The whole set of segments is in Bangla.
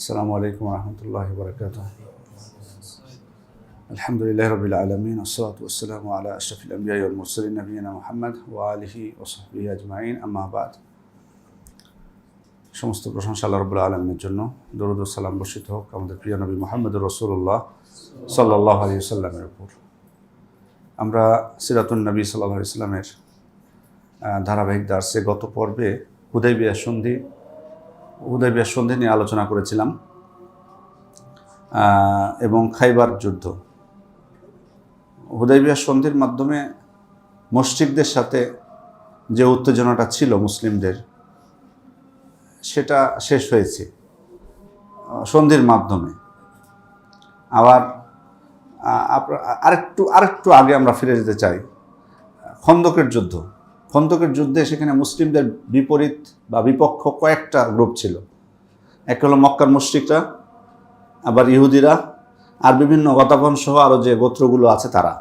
আসসালামু আলাইকুম রহমতুল্লাহি বারাকাতুহু। আলহামদুলিল্লাহি রাব্বিল আলামিন ওয়াসসালাতু ওয়াসসালামু আলা আশরাফিল আমবিয়া ওয়াল মুরসালিন নবিয়িনা মুহাম্মদ ওয়া আলিহি ওয়া সাহবিহি আজমাইন, আম্মা বাদ। সমস্ত প্রশংসা আল্লাহ রাব্বুল আলামিনের জন্য। দরুদ ও সালাম বর্ষিত হোক আমাদের প্রিয় নবী মুহাম্মদুর রাসূলুল্লাহ সাল্লাল্লাহু আলাইহি ওয়াসাল্লামের উপর। আমরা সিরাতুন নবী সাল্লাল্লাহু আলাইহি ওয়াসাল্লামের ধারাবাহিক দার্সে গত পর্বে হুদাইবিয়া সন্ধি নিয়ে আলোচনা করেছিলাম এবং খাইবার যুদ্ধ। হুদাইবিয়া সন্ধির মাধ্যমে মুশরিকদের সাথে যে উত্তেজনাটা ছিল মুসলিমদের, সেটা শেষ হয়েছে সন্ধির মাধ্যমে। আবার আরেকটু আগে আমরা ফিরে যেতে চাই। খন্দকের যুদ্ধে সেখানে মুসলিমদের বিপরীত বা বিপক্ষ কয়েকটা গ্রুপ ছিল। এক হলো মক্কার মুশরিকরা, আবার ইহুদিরা, আর বিভিন্ন গতাবন সহ আরও যে গোত্রগুলো আছে তারা।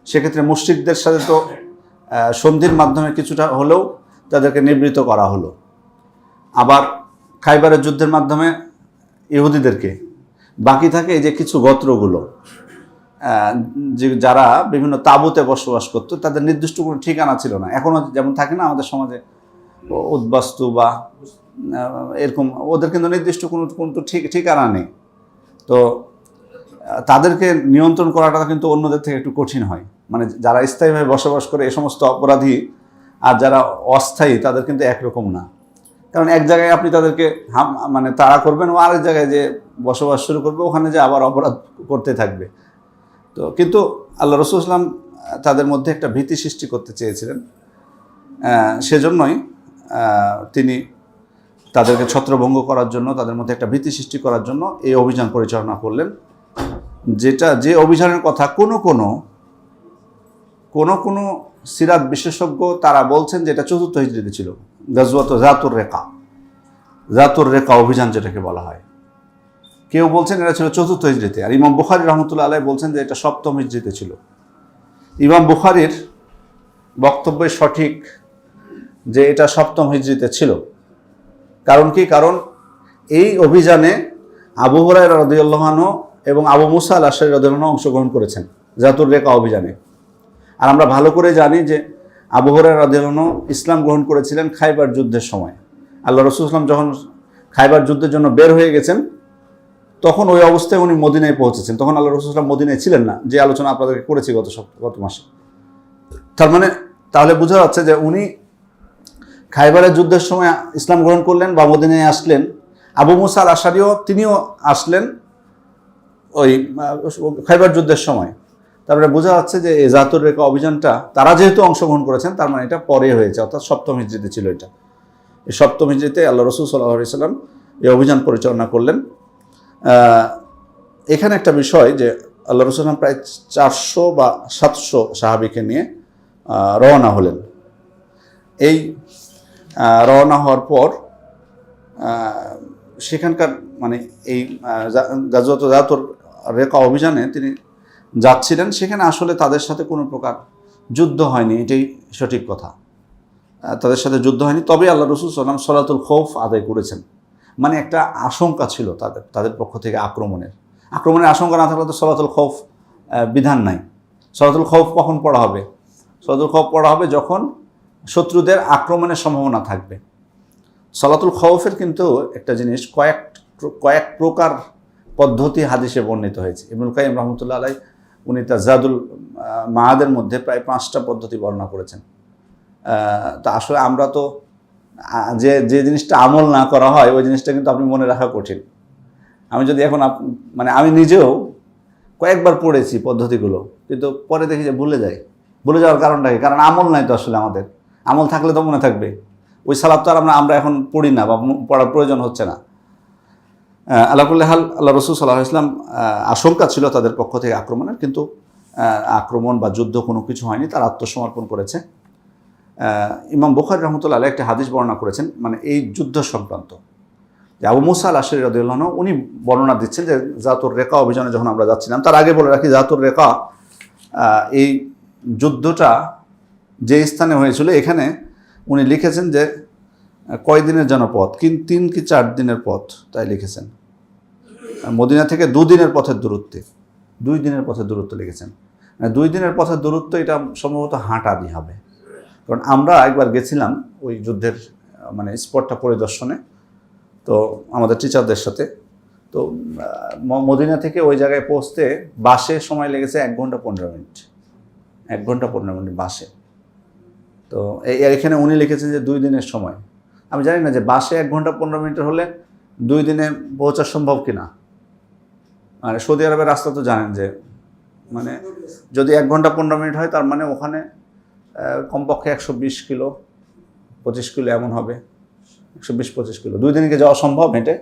সেক্ষেত্রে মুশরিকদের সাথে তো সন্ধির মাধ্যমে কিছুটা হলেও তাদেরকে নিবৃত করা হলো। আবার খাইবারের যুদ্ধের মাধ্যমে ইহুদিদেরকে, বাকি থাকে এই যে কিছু গোত্রগুলো যে যারা বিভিন্ন তাঁবুতে বসবাস করতো, তাদের নির্দিষ্ট কোনো ঠিকানা ছিল না। এখনও যেমন থাকে না আমাদের সমাজে উদ্বাস্তু বা এরকম, ওদের কিন্তু নির্দিষ্ট কোনো ঠিকানা নেই। তো তাদেরকে নিয়ন্ত্রণ করাটা কিন্তু অন্যদের থেকে একটু কঠিন হয়। মানে যারা স্থায়ীভাবে বসবাস করে এই সমস্ত অপরাধী আর যারা অস্থায়ী, তাদের কিন্তু একরকম না। কারণ এক জায়গায় আপনি তাদেরকে তাড়া করবেন, ও আরেক জায়গায় যে বসবাস শুরু করবে, ওখানে যে আবার অপরাধ করতে থাকবে। তো কিন্তু আল্লাহ রাসূল সাল্লাল্লাহু আলাইহি ওয়াসাল্লাম তাদের মধ্যে একটা ভীতি সৃষ্টি করতে চেয়েছিলেন। সেজন্যই তিনি তাদেরকে ছত্রভঙ্গ করার জন্য, তাদের মধ্যে একটা ভীতি সৃষ্টি করার জন্য এই অভিযান পরিচালনা করলেন। যে অভিযানের কথা কোনো সিরাত বিশেষজ্ঞ তারা বলছেন যে এটা ৪র্থ হিজরিতে ছিল। গাজওয়াত জাতুর রেকা অভিযান যেটাকে বলা হয়। কেউ বলছেন এটা ছিল ৪র্থ হিজরিতে, আর ইমাম বুখারী রাহমাতুল্লাহ আলাইহি বলছেন যে এটা ৭ম হিজরিতে ছিল। ইমাম বুখারীর বক্তব্যই সঠিক যে এটা ৭ম হিজরিতে ছিল। কারণ কি? কারণ এই অভিযানে আবু হুরায়রা রাদিয়াল্লাহু আনহু এবং আবু মুসা আল-আশআরী রাদিয়াল্লাহু আনহু অংশগ্রহণ করেছেন জাতুর রেকা অভিযানে। আর আমরা ভালো করে জানি যে আবু হুরায়রা রাদিয়াল্লাহু আনহু ইসলাম গ্রহণ করেছিলেন খাইবার যুদ্ধের সময়। আল্লাহ রাসূল সাল্লাল্লাহু আলাইহি ওয়াসাল্লাম যখন খাইবার যুদ্ধের জন্য বের হয়ে গেছেন, তখন ওই অবস্থায় উনি মদিনায় পৌঁছেছেন। তখন আল্লাহ রাসূল সাল্লাল্লাহু আলাইহি ওয়াসাল্লাম মদিনায় ছিলেন না, যে আলোচনা আপনাদেরকে করেছি গত মাসে। তার মানে তাহলে বোঝা যাচ্ছে যে উনি খাইবারের যুদ্ধের সময় ইসলাম গ্রহণ করলেন বা মদিনায় আসলেন। আবু মুসা আল-আশআরীও তিনিও আসলেন ওই খাইবার যুদ্ধের সময়। তারপরে বোঝা যাচ্ছে যে এই জাতুর রেকা অভিযানটা তারা যেহেতু অংশগ্রহণ করেছেন, তার মানে এটা পরে হয়েছে, অর্থাৎ ৭ম হিজরিতে ছিল এটা। এই ৭ম হিজরিতে আল্লাহ রাসূল সাল্লাল্লাহু আলাইহি ওয়াসাল্লাম এই অভিযান পরিচালনা করলেন। এখানে একটা বিষয় যে আল্লাহ রাসূল সাল্লাল্লাহু আলাইহি ওয়াসাল্লাম প্রায় ৪০০ বা ৭০০ সাহাবীকে নিয়ে রওনা হলেন। এই রওনা হওয়ার পর সেখানকার এই গাজওয়াত জাতুর রেকা অভিযানে তিনি যাচ্ছিলেন। সেখানে আসলে তাদের সাথে কোনো প্রকার যুদ্ধ হয়নি, এটাই সঠিক কথা। তাদের সাথে যুদ্ধ হয়নি। তবে আল্লাহ রাসূল সাল্লাল্লাহু আলাইহি ওয়াসাল্লাম সলাতুল খৌফ আদায় করেছেন। একটা আশঙ্কা ছিল তাদের পক্ষ থেকে আক্রমণের আশঙ্কা না থাকলে তো সলাতুল খৌফ বিধান নাই। সলাতুল খৌফ কখন পড়া হবে? সলাতুল খৌফ পড়া হবে যখন শত্রুদের আক্রমণের সম্ভাবনা থাকবে। সলাতুল খৌফের কিন্তু একটা জিনিস, কয়েক প্রকার পদ্ধতি হাদিসে বর্ণিত হয়েছে। ইবনুল কাইয়িম রাহমাতুল্লাহ আলাইহি উনি তাজাদুল মাআদের মধ্যে প্রায় 5টা পদ্ধতি বর্ণনা করেছেন। তা আসলে আমরা তো যে জিনিসটা আমল না করা হয়, ওই জিনিসটা কিন্তু আপনি মনে রাখা কঠিন। আমি যদি এখন আমি নিজেও কয়েকবার পড়েছি পদ্ধতিগুলো, কিন্তু পরে দেখি যে ভুলে যাওয়ার কারণটা কি? কারণ আমল নাই তো আসলে আমাদের। আমল থাকলে তো মনে থাকবে। ওই সালাত তো আর আমরা এখন পড়ি না বা পড়ার প্রয়োজন হচ্ছে না। আলা কুল্লি হাল, আল্লাহ রাসূল সাল্লাল্লাহু আলাইহি ওয়াসাল্লাম আশঙ্কা ছিল তাদের পক্ষ থেকে আক্রমণের, কিন্তু আক্রমণ বা যুদ্ধ কোনো কিছু হয়নি। তারা আত্মসমর্পণ করেছে। ইমাম বুখারী রাহমাতুল্লাহ আলাইহি একটা হাদিস বর্ণনা করেছেন এই যুদ্ধ সংক্রান্ত, যে আবু মুসা আল-আশআরী রাদিয়াল্লাহু আনহু উনি বর্ণনা দিচ্ছেন যে জাতুর রেকা অভিযানে যখন আমরা যাচ্ছিলাম, তার আগে বলে রাখি জাতুর রেকা এই যুদ্ধটা যে স্থানে হয়েছিল, এখানে উনি লিখেছেন যে কয় দিনের যেন পথ, 3 কি 4 দিনের পথ তাই লিখেছেন। মদিনা থেকে 2 দিনের পথের দূরত্বে, 2 দিনের পথের দূরত্ব লিখেছেন। 2 দিনের পথের দূরত্ব, এটা সম্ভবত হাঁটা দিয়ে হবে। কারণ আমরা একবার গেছিলাম ওই যুদ্ধের মানে স্পটটা পরিদর্শনে, তো আমাদের টিচারদের সাথে। তো মদিনা থেকে ওই জায়গায় পৌঁছতে বাসে সময় লেগেছে 1 ঘন্টা 15 মিনিট, 1 ঘন্টা 15 মিনিট বাসে। তো এখানে উনি লিখেছেন যে 2 দিনের সময়। আমি জানি না যে বাসে 1 ঘন্টা 15 মিনিটের হলে 2 দিনে পৌঁছা সম্ভব কিনা। আর সৌদি আরবের রাস্তা তো জানেন যে মানে যদি 1 ঘন্টা 15 মিনিট হয়, তার মানে ওখানে কমপক্ষে 120 কিলো 25 কিলো এমন হবে, 120-25 কিলো। 2 দিনে কি যাওয়া সম্ভব হেঁটে?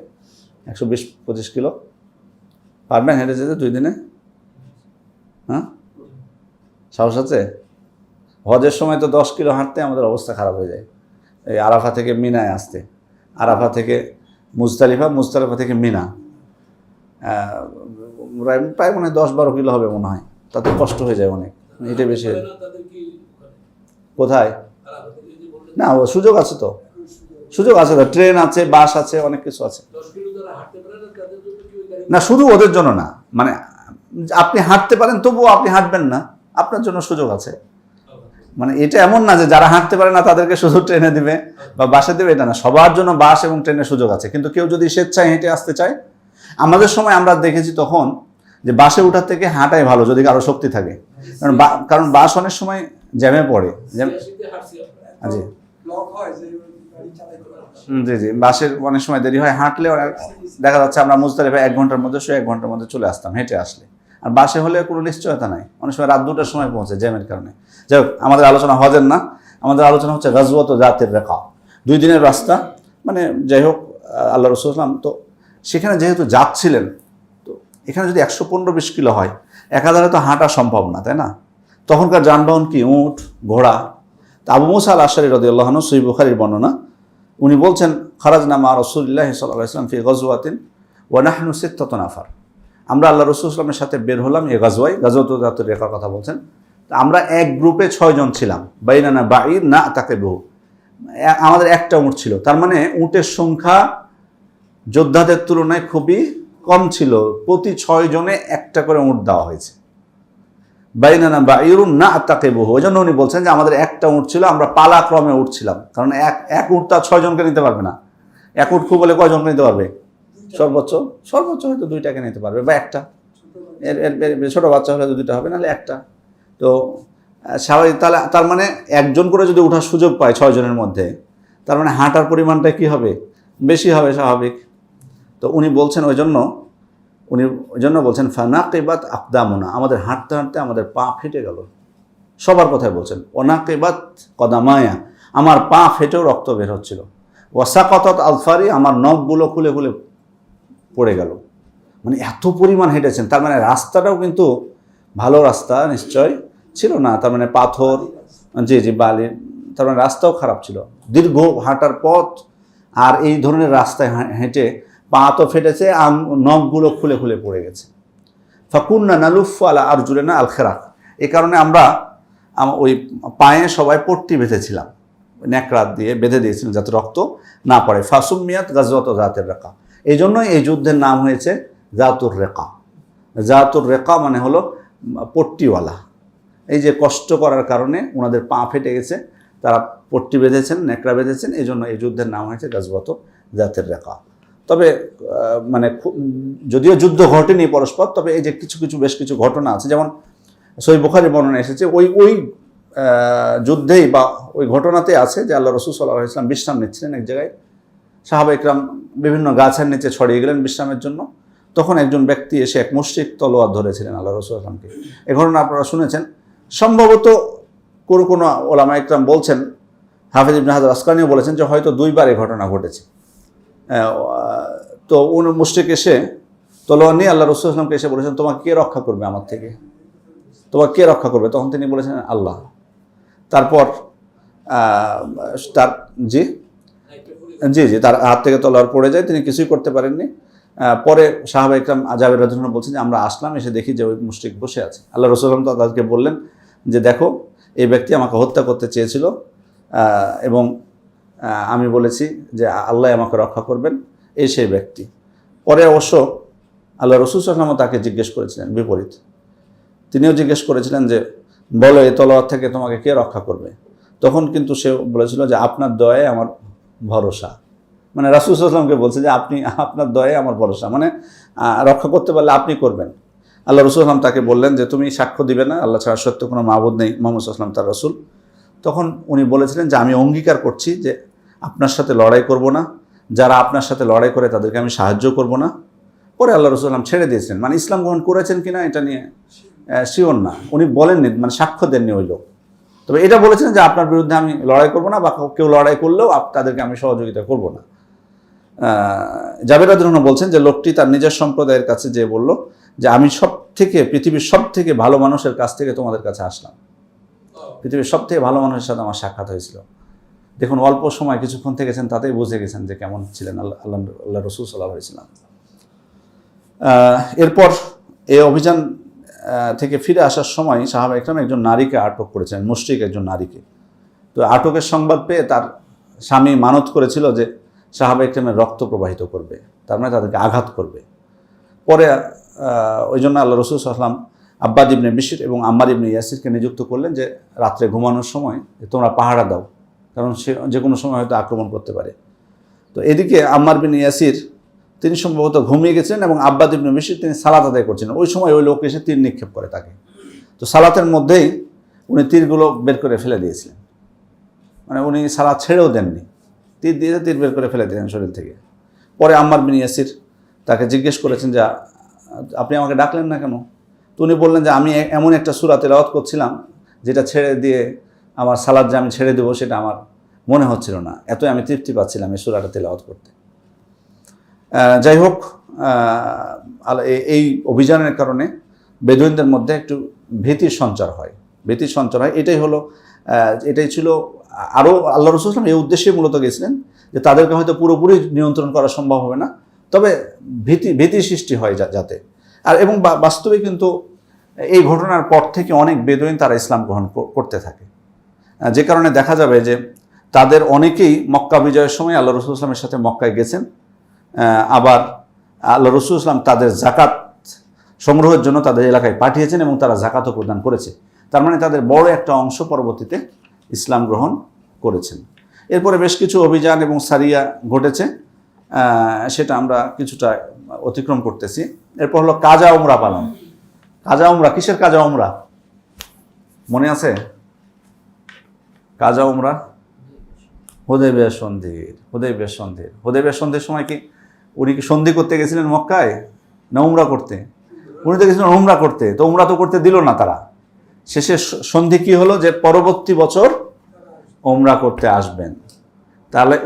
120-25 কিলো পারবেন হেঁটে যেতে 2 দিনে? হ্যাঁ, সাহস আছে? হজের সময় তো 10 কিলো হাঁটতে আমাদের অবস্থা খারাপ হয়ে যায়। এই আরাফা থেকে মিনায় আসতে, আরাফা থেকে মুজদালিফা, মুজদালিফা থেকে মিনা, প্রায় মনে হয় 10-12 কিলো হবে মনে হয়। তাতে কষ্ট হয়ে যায় অনেক, এটা বেশি। কোথায়? না, সুযোগ আছে তো, সুযোগ আছে তো, ট্রেন আছে, বাস আছে, অনেক কিছু আছে। না, শুধু ওদের জন্য না, মানে আপনি হাঁটতে পারেন তবুও আপনি হাঁটবেন না, আপনার জন্য সুযোগ আছে। মানে এটা এমন না যে যারা হাঁটতে পারে না তাদেরকে শুধু ট্রেনে দিবে বা বাসে দেবে, এটা না। সবার জন্য বাস এবং ট্রেনের সুযোগ আছে। কিন্তু কেউ যদি স্বেচ্ছায় হেঁটে আসতে চায়, আমাদের সময় আমরা দেখেছি তখন যে বাসে ওঠার থেকে হাঁটাই ভালো যদি কারো শক্তি থাকে। কারণ বাস অনেক সময় জ্যামে পড়ে। জি জি জি, বাসের অনেক সময় দেরি হয়। হাঁটলে দেখা যাচ্ছে আমরা মুজদালিফা 1 ঘন্টার মধ্যে 1 ঘন্টার মধ্যে চলে আসতাম হেঁটে আসলে। আর বাসে হলে কোনো নিশ্চয়তা নাই, অনেক সময় রাত 2টার সময় পৌঁছে জ্যামের কারণে। যাই হোক, আমাদের আলোচনা হজের না, আমাদের আলোচনা হচ্ছে গাজওয়াত জাতির রেকা, 2 দিনের রাস্তা। মানে যাই হোক, আল্লাহ রাসূল সাল্লাল্লাহু আলাইহি ওয়াসাল্লাম তো সেখানে যেহেতু যাচ্ছিলেন, তো এখানে যদি 115-20 কিলো হয়, একাধারে তো হাঁটা সম্ভব না, তাই না? তখনকার যানবাহন কি? উট, ঘোড়া। তা আবু মুসা আল আশআরী রাদিয়াল্লাহু আনহু, সহিহ বুখারীর বর্ণনা, উনি বলছেন, খারাজনা মা রাসূলিল্লাহি সাল্লাল্লাহু আলাইহি ওয়াসাল্লাম ফি গাজওয়াতিন ওয়া নাহনু 6 নাফার। আমরা আল্লাহ রাসূল সাল্লাল্লাহু আলাইহি ওয়াসাল্লামের সাথে বের হলাম এই গাজওয়ায়, গাজওয়াত জাতুর রেকার কথা বলছেন। আমরা এক গ্রুপে 6 জন ছিলাম, বাইনানা বাঈর না তাকিবহু, আমাদের একটা উট ছিল। তার মানে উটের সংখ্যা যোদ্ধাদের তুলনায় খুবই কম ছিল। প্রতি 6 জনে একটা করে উট দেওয়া হয়েছে। বাইনানা বাঈরুন না তাকিবহু, ওই জন্য উনি বলছেন যে আমাদের একটা উট ছিল, আমরা পালাক্রমে উঠছিলাম। কারণ এক উট তার 6 জনকে নিতে পারবে না। এক উট খুব হলে কয়জনকে নিতে পারবে? সর্বোচ্চ হয়তো 2টাকে নিতে পারবে, বা একটা। এর ছোটো বাচ্চা হলে 2টা হবে, নাহলে একটা। তো স্বাভাবিক, তার মানে একজন করে যদি ওঠার সুযোগ পায় 6 জনের মধ্যে, তার মানে হাঁটার পরিমাণটা কি হবে? বেশি হবে, স্বাভাবিক। তো উনি বলছেন ওই জন্য বলছেন ফানাকিবাত আকদামুনা, আমাদের হাঁটতে হাঁটতে আমাদের পা ফেটে গেল। সবার কথাই বলছেন। ওনাকিবাত কদামায়া, আমার পা ফেটেও রক্ত বের হচ্ছিল। ওয়াসাকাতাত আলফারি, আমার নখগুলো খুলে খুলে পড়ে গেল। মানে এত পরিমাণ হেঁটেছেন। তার মানে রাস্তাটাও কিন্তু ভালো রাস্তা নিশ্চয় ছিল না, তার মানে পাথর, জি বালি, তার মানে রাস্তাও খারাপ ছিল। দীর্ঘ হাঁটার পথ, আর এই ধরনের রাস্তায় হেঁটে পা তো ফেটেছে, নখগুলো খুলে খুলে পড়ে গেছে। ফাকুন্না নালুফু আলা আরজুলিনা আল খেরাক, এই কারণে আমরা ওই পায়ে সবাই পট্টি বেঁধেছিলাম, ন্যাকড়া দিয়ে বেঁধে দিয়েছিলাম যাতে রক্ত না পড়ে। ফাসুমিয়াত গাজওয়াত জাতির রেকা, এই জন্যই এই যুদ্ধের নাম হয়েছে জাতুর রেকা। জাতুর রেকা মানে হলো পট্টিওয়ালা। এই যে কষ্ট করার কারণে ওনাদের পা ফেটে গেছে, তারা পট্টি বেঁধেছেন, ন্যাকড়া বেঁধেছেন, এই জন্য এই যুদ্ধের নাম হয়েছে গাজওয়াত জাতির রেকা। তবে মানে যদিও যুদ্ধ ঘটেনি পরস্পর, তবে এই যে বেশ কিছু ঘটনা আছে, যেমন সহিহ বুখারী বর্ণনা এসেছে ওই যুদ্ধেই বা ওই ঘটনাতে আছে যে আল্লাহ রাসূল সাল্লাল্লাহু আলাইহি ওয়াসাল্লাম বিশ্রাম নিচ্ছিলেন এক জায়গায়। সাহাবা ইকরাম বিভিন্ন গাছের নিচে ছড়িয়ে গেলেন বিশ্রামের জন্য। তখন একজন ব্যক্তি এসে এক মুশরিক তলোয়ার ধরেছিলেন আল্লাহ রাসূল সাল্লাল্লাহু আলাইহি ওয়াসাল্লামকে। এই ঘটনা আপনারা শুনেছেন। সম্ভবত কোনো ওলামা ইকরাম বলছেন, হাফিজ ইবনে হাজার আসকালানিও বলেছেন যে হয়তো 2বার এই ঘটনা ঘটেছে। তো মুশরিক এসে তলোয়ার নিয়ে আল্লাহ রাসূল সাল্লাল্লাহু আলাইহি ওয়াসাল্লামকে এসে বলেছেন, তোমাকে কে রক্ষা করবে আমার থেকে? তোমাকে কে রক্ষা করবে? তখন তিনি বলেছেন আল্লাহ। তারপর তার জি তার হাত থেকে তলোয়ার পড়ে যায়, তিনি কিছুই করতে পারেননি। পরে সাহাবা ইকরাম জাবের রাদিয়াল্লাহু আনহু বলছেন যে আমরা আসলাম, এসে দেখি যে ওই মুশরিক বসে আছে। আল্লাহ রাসূল সাল্লাল্লাহু আলাইহি ওয়াসাল্লাম তাদেরকে বললেন যে দেখো, এই ব্যক্তি আমাকে হত্যা করতে চেয়েছিল এবং আমি বলেছি যে আল্লাহ আমাকে রক্ষা করবেন, এই সেই ব্যক্তি। পরে অবশ্য আল্লাহ রসুল সাল্লাল্লাহু আলাইহি ওয়াসাল্লাম তাকে জিজ্ঞেস করেছিলেন বিপরীত, তিনিও জিজ্ঞেস করেছিলেন যে বলো এই তলোয়ার থেকে তোমাকে কে রক্ষা করবে? তখন কিন্তু সে বলেছিল যে আপনার দয়ায় আমার ভরসা। মানে রাসূল সাল্লাল্লাহু আলাইহি ওয়াসাল্লামকে বলছে যে আপনি, আপনার দয়ায় আমার ভরসা, মানে রক্ষা করতে পারলে আপনি করবেন। আল্লাহ রসুল সাল্লাম তাকে বললেন যে তুমি সাক্ষ্য দিবে না আল্লাহ ছাড়া সত্য কোনো মাবুদ নেই, মুহাম্মদ সাল্লাল্লাহু আলাইহি ওয়াসাল্লাম তার রসুল। তখন উনি বলেছিলেন যে আমি অঙ্গীকার করছি যে আপনার সাথে লড়াই করব না, যারা আপনার সাথে লড়াই করে তাদেরকে আমি সাহায্য করব না। পরে আল্লাহ রসুল সাল্লাম ছেড়ে দিয়েছিলেন, মানে ইসলাম গ্রহণ করেছেন কিনা এটা নিয়ে শিওর না, উনি বলেননি, মানে সাক্ষ্য দেননি ওই লোক। তবে এটা বলেছেন যে আপনার বিরুদ্ধে আমি লড়াই করব না, বা কেউ লড়াই করলেও তাদেরকে আমি সহযোগিতা করব না। জাবের রাদিয়াল্লাহু আনহু বলছেন যে লোকটি তার নিজের সম্প্রদায়ের কাছে যেয়ে বলল যে আমি পৃথিবীর সব থেকে ভালো মানুষের কাছ থেকে তোমাদের কাছে আসলাম, পৃথিবীর সব থেকে ভালো মানুষের সাথে আমার সাক্ষাৎ হয়েছিল। দেখুন অল্প সময় কিছুক্ষণ থেকেছেন, তাতেই বুঝে গেছেন যে কেমন ছিলেন আল্লাহ রসুল সাল্লাল্লাহু আলাইহি ওয়াসাল্লাম। এরপর এই অভিযান থেকে ফিরে আসার সময় সাহাবা ইকরাম একজন নারীকে আটক করেছেন, মুশরিক একজন নারীকে। তো আটকের সংবাদ পেয়ে তার স্বামী মানত করেছিল যে সাহাবা ইকরামের রক্ত প্রবাহিত করবে, তার মানে তাদেরকে আঘাত করবে। পরে ওই জন্য আল্লাহ রসুল সাল্লাল্লাহু আলাইহি ওয়াসাল্লাম আব্বাদ ইবনে বিশর এবং আম্মার ইবনে ইয়াসিরকে নিযুক্ত করলেন যে রাত্রে ঘুমানোর সময় তোমরা পাহারা দাও, কারণ সে যে কোনো সময় হয়তো আক্রমণ করতে পারে। তো এদিকে আম্মার বিন ইয়াসির তিনি সম্ভবত ঘুমিয়ে গেছিলেন এবং আব্বাদ ইবনে বিশর তিনি সালাত আদায় করছিলেন। ওই সময় ওই লোক এসে তীর নিক্ষেপ করে তাকে। তো সালাতের মধ্যেই উনি তীরগুলো বের করে ফেলে দিয়েছিলেন, মানে উনি সালাত ছেড়েও দেননি, তীর দিয়ে তীর বের করে ফেলে দিলেন শরীর থেকে। পরে আম্মার বিন ইয়াসির তাকে জিজ্ঞেস করেছেন যে আপনি আমাকে ডাকলেন না কেন? তো উনি বললেন যে আমি এমন একটা সূরা তেলাওয়াত করছিলাম যেটা ছেড়ে দিয়ে আমার সালাত যে আমি ছেড়ে দেবো সেটা আমার মনে হচ্ছিল না, এতই আমি তৃপ্তি পাচ্ছিলাম এই সূরাটা তেলাওয়াত করতে। যাই হোক, এই অভিযানের কারণে বেদুইনদের মধ্যে একটু ভীতির সঞ্চার হয়। এটাই ছিল আরও আল্লাহ রাসূল সাল্লাল্লাহু আলাইহি ওয়াসাল্লাম এই উদ্দেশ্যে মূলত গেছিলেন যে তাদেরকে হয়তো পুরোপুরি নিয়ন্ত্রণ করা সম্ভব হবে না, তবে ভীতি সৃষ্টি হয় যাতে। এবং বাস্তবে কিন্তু এই ঘটনার পর থেকে অনেক বেদুইন তারা ইসলাম গ্রহণ করতে থাকে, যে কারণে দেখা যাবে যে তাদের অনেকেই মক্কা বিজয়ের সময় আল্লাহ রাসূল সাল্লাল্লাহু আলাইহি ওয়াসাল্লামের সাথে মক্কায় গেছেন। আবার আল্লাহ রাসূল সাল্লাল্লাহু আলাইহি ওয়াসাল্লাম তাদের যাকাত সংগ্রহের জন্য তাদের এলাকায় পাঠিয়েছেন এবং তারা যাকাতও প্রদান করেছে। তার মানে তাদের বড় একটা অংশ পরবর্তীতে ইসলাম গ্রহণ করেছেন। এরপরে বেশ কিছু অভিযান এবং সারিয়া ঘটেছে, সেটা আমরা কিছুটা অতিক্রম করতেছি। এরপর হলো কাজা উমরা পালন। কাজা উমরা, কিসের কাজা উমরা মনে আছে? কাজা উমরা হুদায়বিয়ার সন্ধির সময় কি উনি কি সন্ধি করতে গেছিলেন মক্কায় না উমরা করতে? উনি তো গেছিলেন উমরা করতে, তো উমরা তো করতে দিল না তারা। শেষে সন্ধি কি হলো যে পরবর্তী বছর উমরা করতে আসবেন। তাহলে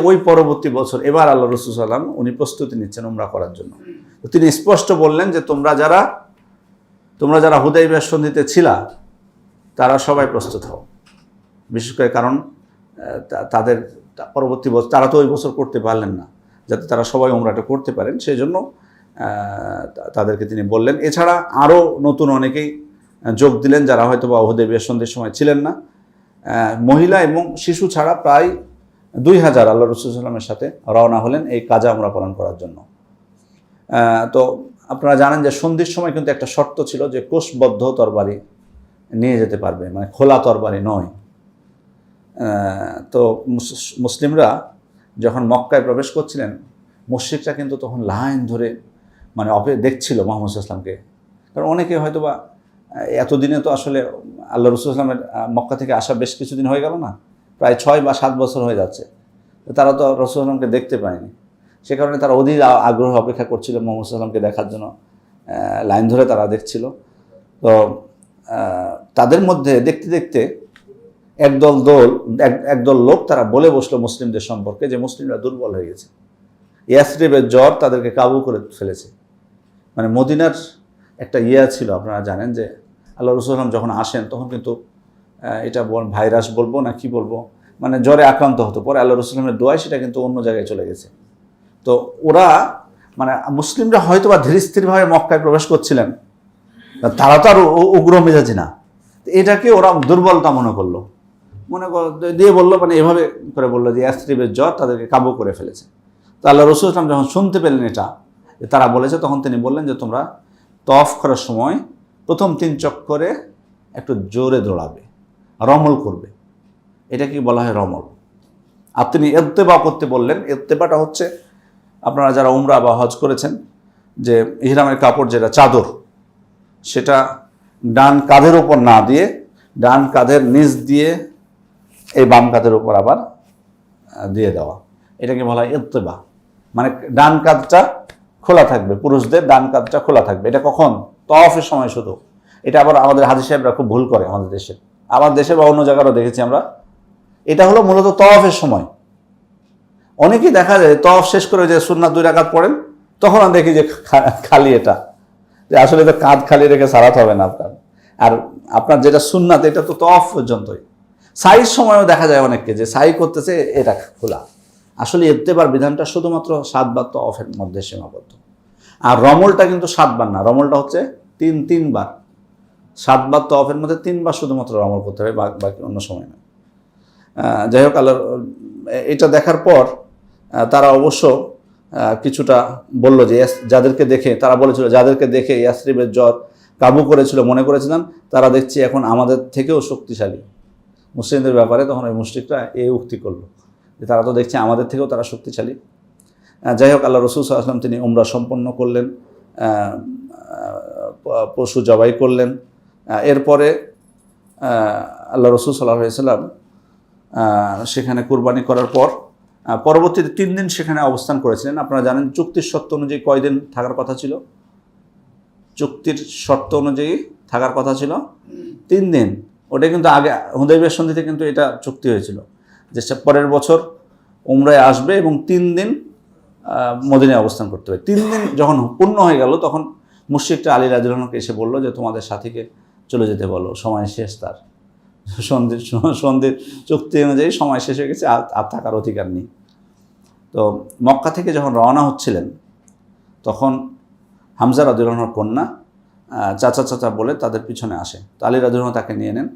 ওই পরবর্তী বছর এবার আল্লাহ রাসূল সাল্লাল্লাহু আলাইহি ওয়াসাল্লাম উনি প্রস্তুতি নিচ্ছেন উমরা করার জন্য। তো তিনি স্পষ্ট বললেন যে তোমরা যারা হুদায়বিয়ার সন্ধিতে ছিলা তারা সবাই প্রস্তুত হও, বিশেষ করে কারণ তাদের পরবর্তী বছর তারা তো ওই বছর করতে পারলেন না, যাতে তারা সবাই উমরাটা করতে পারেন সেই জন্য তাদেরকে তিনি বললেন। এছাড়া আরও নতুন অনেকেই যোগ দিলেন যারা হয়তো বা হুদায়বিয়ার সন্ধির সময় ছিলেন না। মহিলা এবং শিশু ছাড়া প্রায় 2000 আল্লাহ রাসূল সাল্লাল্লাহু আলাইহি ওয়াসাল্লামের সাথে রওনা হলেন এই কাজা উমরা পালন করার জন্য। তো আপনারা জানেন যে সন্ধির সময় কিন্তু একটা শর্ত ছিল যে কোষবদ্ধ তরবারি নিয়ে যেতে পারবে, মানে খোলা তরবারি নয়। তো মুসলিমরা যখন মক্কায় প্রবেশ করছিলেন, মুশরিকরা কিন্তু তখন লাইন ধরে মানে দেখছিল মুহাম্মদ সাল্লাল্লাহু আলাইহি ওয়াসাল্লামকে। কারণ অনেকে হয়তো বা এতদিনে তো আসলে আল্লাহ রাসূল সাল্লাল্লাহু আলাইহি ওয়াসাল্লামের মক্কা থেকে আসা বেশ কিছুদিন হয়ে গেল না, প্রায় 6 বা 7 বছর হয়ে যাচ্ছে। তারা তো রাসূল সাল্লাল্লাহু আলাইহি ওয়াসাল্লামকে দেখতে পায়নি, সে কারণে তারা অধীর আগ্রহ অপেক্ষা করছিল মুহাম্মদ সাল্লাল্লাহু আলাইহি ওয়াসাল্লামকে দেখার জন্য, লাইন ধরে তারা দেখছিল। তো তাদের মধ্যে দেখতে দেখতে একদল লোক তারা বলে বসলো মুসলিমদের সম্পর্কে যে মুসলিমরা দুর্বল হয়ে গেছে, ইয়াসরিবের জ্বর তাদেরকে কাবু করে ফেলেছে। মানে মদিনার একটা ছিল, আপনারা জানেন যে আল্লাহ রাসূল সাল্লাল্লাহু আলাইহি ওয়াসাল্লাম যখন আসেন তখন কিন্তু এটা ভাইরাস বলবো না কি বলবো, মানে জ্বরে আক্রান্ত হতো। পরে আল্লাহ রাসূল সাল্লাল্লাহু আলাইহি ওয়াসাল্লামের দোয়ায় সেটা কিন্তু অন্য জায়গায় চলে গেছে। তো ওরা মানে মুসলিমরা হয়তো বা ধীর স্থিরভাবে মক্কায় প্রবেশ করছিলেন, তারা তো আর উগ্র মেজাজি না, এটাকে ওরা দুর্বলতা মনে করলো। মনে দিয়ে বললো, মানে এভাবে করে বললো যে ইয়াসরিবের জ্বর তাদেরকে কাবু করে ফেলেছে। তো আল্লাহ রসুল ইসলাম যখন শুনতে পেলেন এটা তারা বলেছে, তখন তিনি বললেন যে তোমরা তওয়াফ করার সময় প্রথম 3 চক্করে একটু জোরে দৌড়াবে, রমল করবে। এটা কি বলা হয়? রমল। আর তিনি ইত্তেবা করতে বললেন। ইত্তেবাটা হচ্ছে, আপনারা যারা উমরা বা হজ করেছেন, যে ইহরামের কাপড় যেটা চাদর, সেটা ডান কাঁধের ওপর না দিয়ে ডান কাঁধের নিচ দিয়ে এই বাম কাঁধের ওপর আবার দিয়ে দেওয়া, এটাকে বলা হয় ইত্তেবা। মানে ডান কাঁধটা খোলা থাকবে, পুরুষদের ডান কাঁধটা খোলা থাকবে। এটা কখন? তওয়াফের সময় শুধু। এটা আবার আমাদের হাজি সাহেবরা খুব ভুল করে আমাদের দেশে, আমার দেশে বা অন্য জায়গারও দেখেছি আমরা। এটা হলো মূলত তওয়াফের সময়। অনেকেই দেখা যায় তওয়াফ শেষ করে যে সুন্নাত 2 রাকাত পড়েন, তখন আমি দেখি যে খালি এটা, যে আসলে তো কাঁধ খালি রেখে সারাতে হবে না আপনার। আর আপনার যেটা সুন্নাত এটা তো তওয়াফ পর্যন্তই। সাইর সময়ও দেখা যায় অনেককে যে সাই করতেছে এটা খোলা। আসলে ইত্তেবার বিধানটা শুধুমাত্র 7 বার তওয়াফের মধ্যে সীমাবদ্ধ। আর রমলটা কিন্তু 7 বার না, রমলটা হচ্ছে 3 বার। 7 বার তওয়াফের মধ্যে 3 বার শুধুমাত্র রমল করতে হবে, বাকি অন্য সময় না। যাই হোক, আল্লাহ এটা দেখার পর তারা অবশ্য কিছুটা বলল যে যাদেরকে দেখে, তারা বলেছিল যাদেরকে দেখে ইয়াসরিবের জ্বর কাবু করেছিল, মনে করেছিলাম তারা দেখছি এখন আমাদের থেকেও শক্তিশালী মুসলিমদের ব্যাপারে। তখন ওই মুশরিকরা এই উক্তি করলো যে তারা তো দেখছি আমাদের থেকেও তারা শক্তিশালী। যাই হোক, আল্লাহ রসুল সাল্লাল্লাহু আলাইহি ওয়াসাল্লাম তিনি উমরা সম্পন্ন করলেন, পশু জবাই করলেন। এরপরে আল্লাহ রসুল সাল্লাল্লাহু আলাইহি ওয়াসাল্লাম সেখানে কুরবানি করার পর পরবর্তীতে 3 দিন সেখানে অবস্থান করেছিলেন। আপনারা জানেন চুক্তির শর্ত অনুযায়ী কয়দিন থাকার কথা ছিল? চুক্তির শর্ত অনুযায়ী থাকার কথা ছিল 3 দিন। ওটা কিন্তু আগে হুদাইবিয়া সন্ধিতে কিন্তু এটা চুক্তি হয়েছিল যে পরের বছর উমরায় আসবে এবং 3 দিন মদিনায় অবস্থান করতে হবে। 3 দিন যখন পূর্ণ হয়ে গেল, তখন মুশরিকরা আলী রাদিয়াল্লাহু আনহুকে এসে বলল যে তোমাদের সাথীকে চলে যেতে বলো, সময় শেষ। তার সন্ধির চুক্তি অনুযায়ী সময় শেষ হয়ে গেছে, আর থাকার অধিকার নেই। তো মক্কা থেকে যখন রওনা হচ্ছিলেন, তখন হামজা রাদিয়াল্লাহু আনহুর কন্যা চাচা চাচা বলে তাদের পিছনে আসে। তো আলী রাদিয়াল্লাহু আনহু তাকে নিয়ে নেন।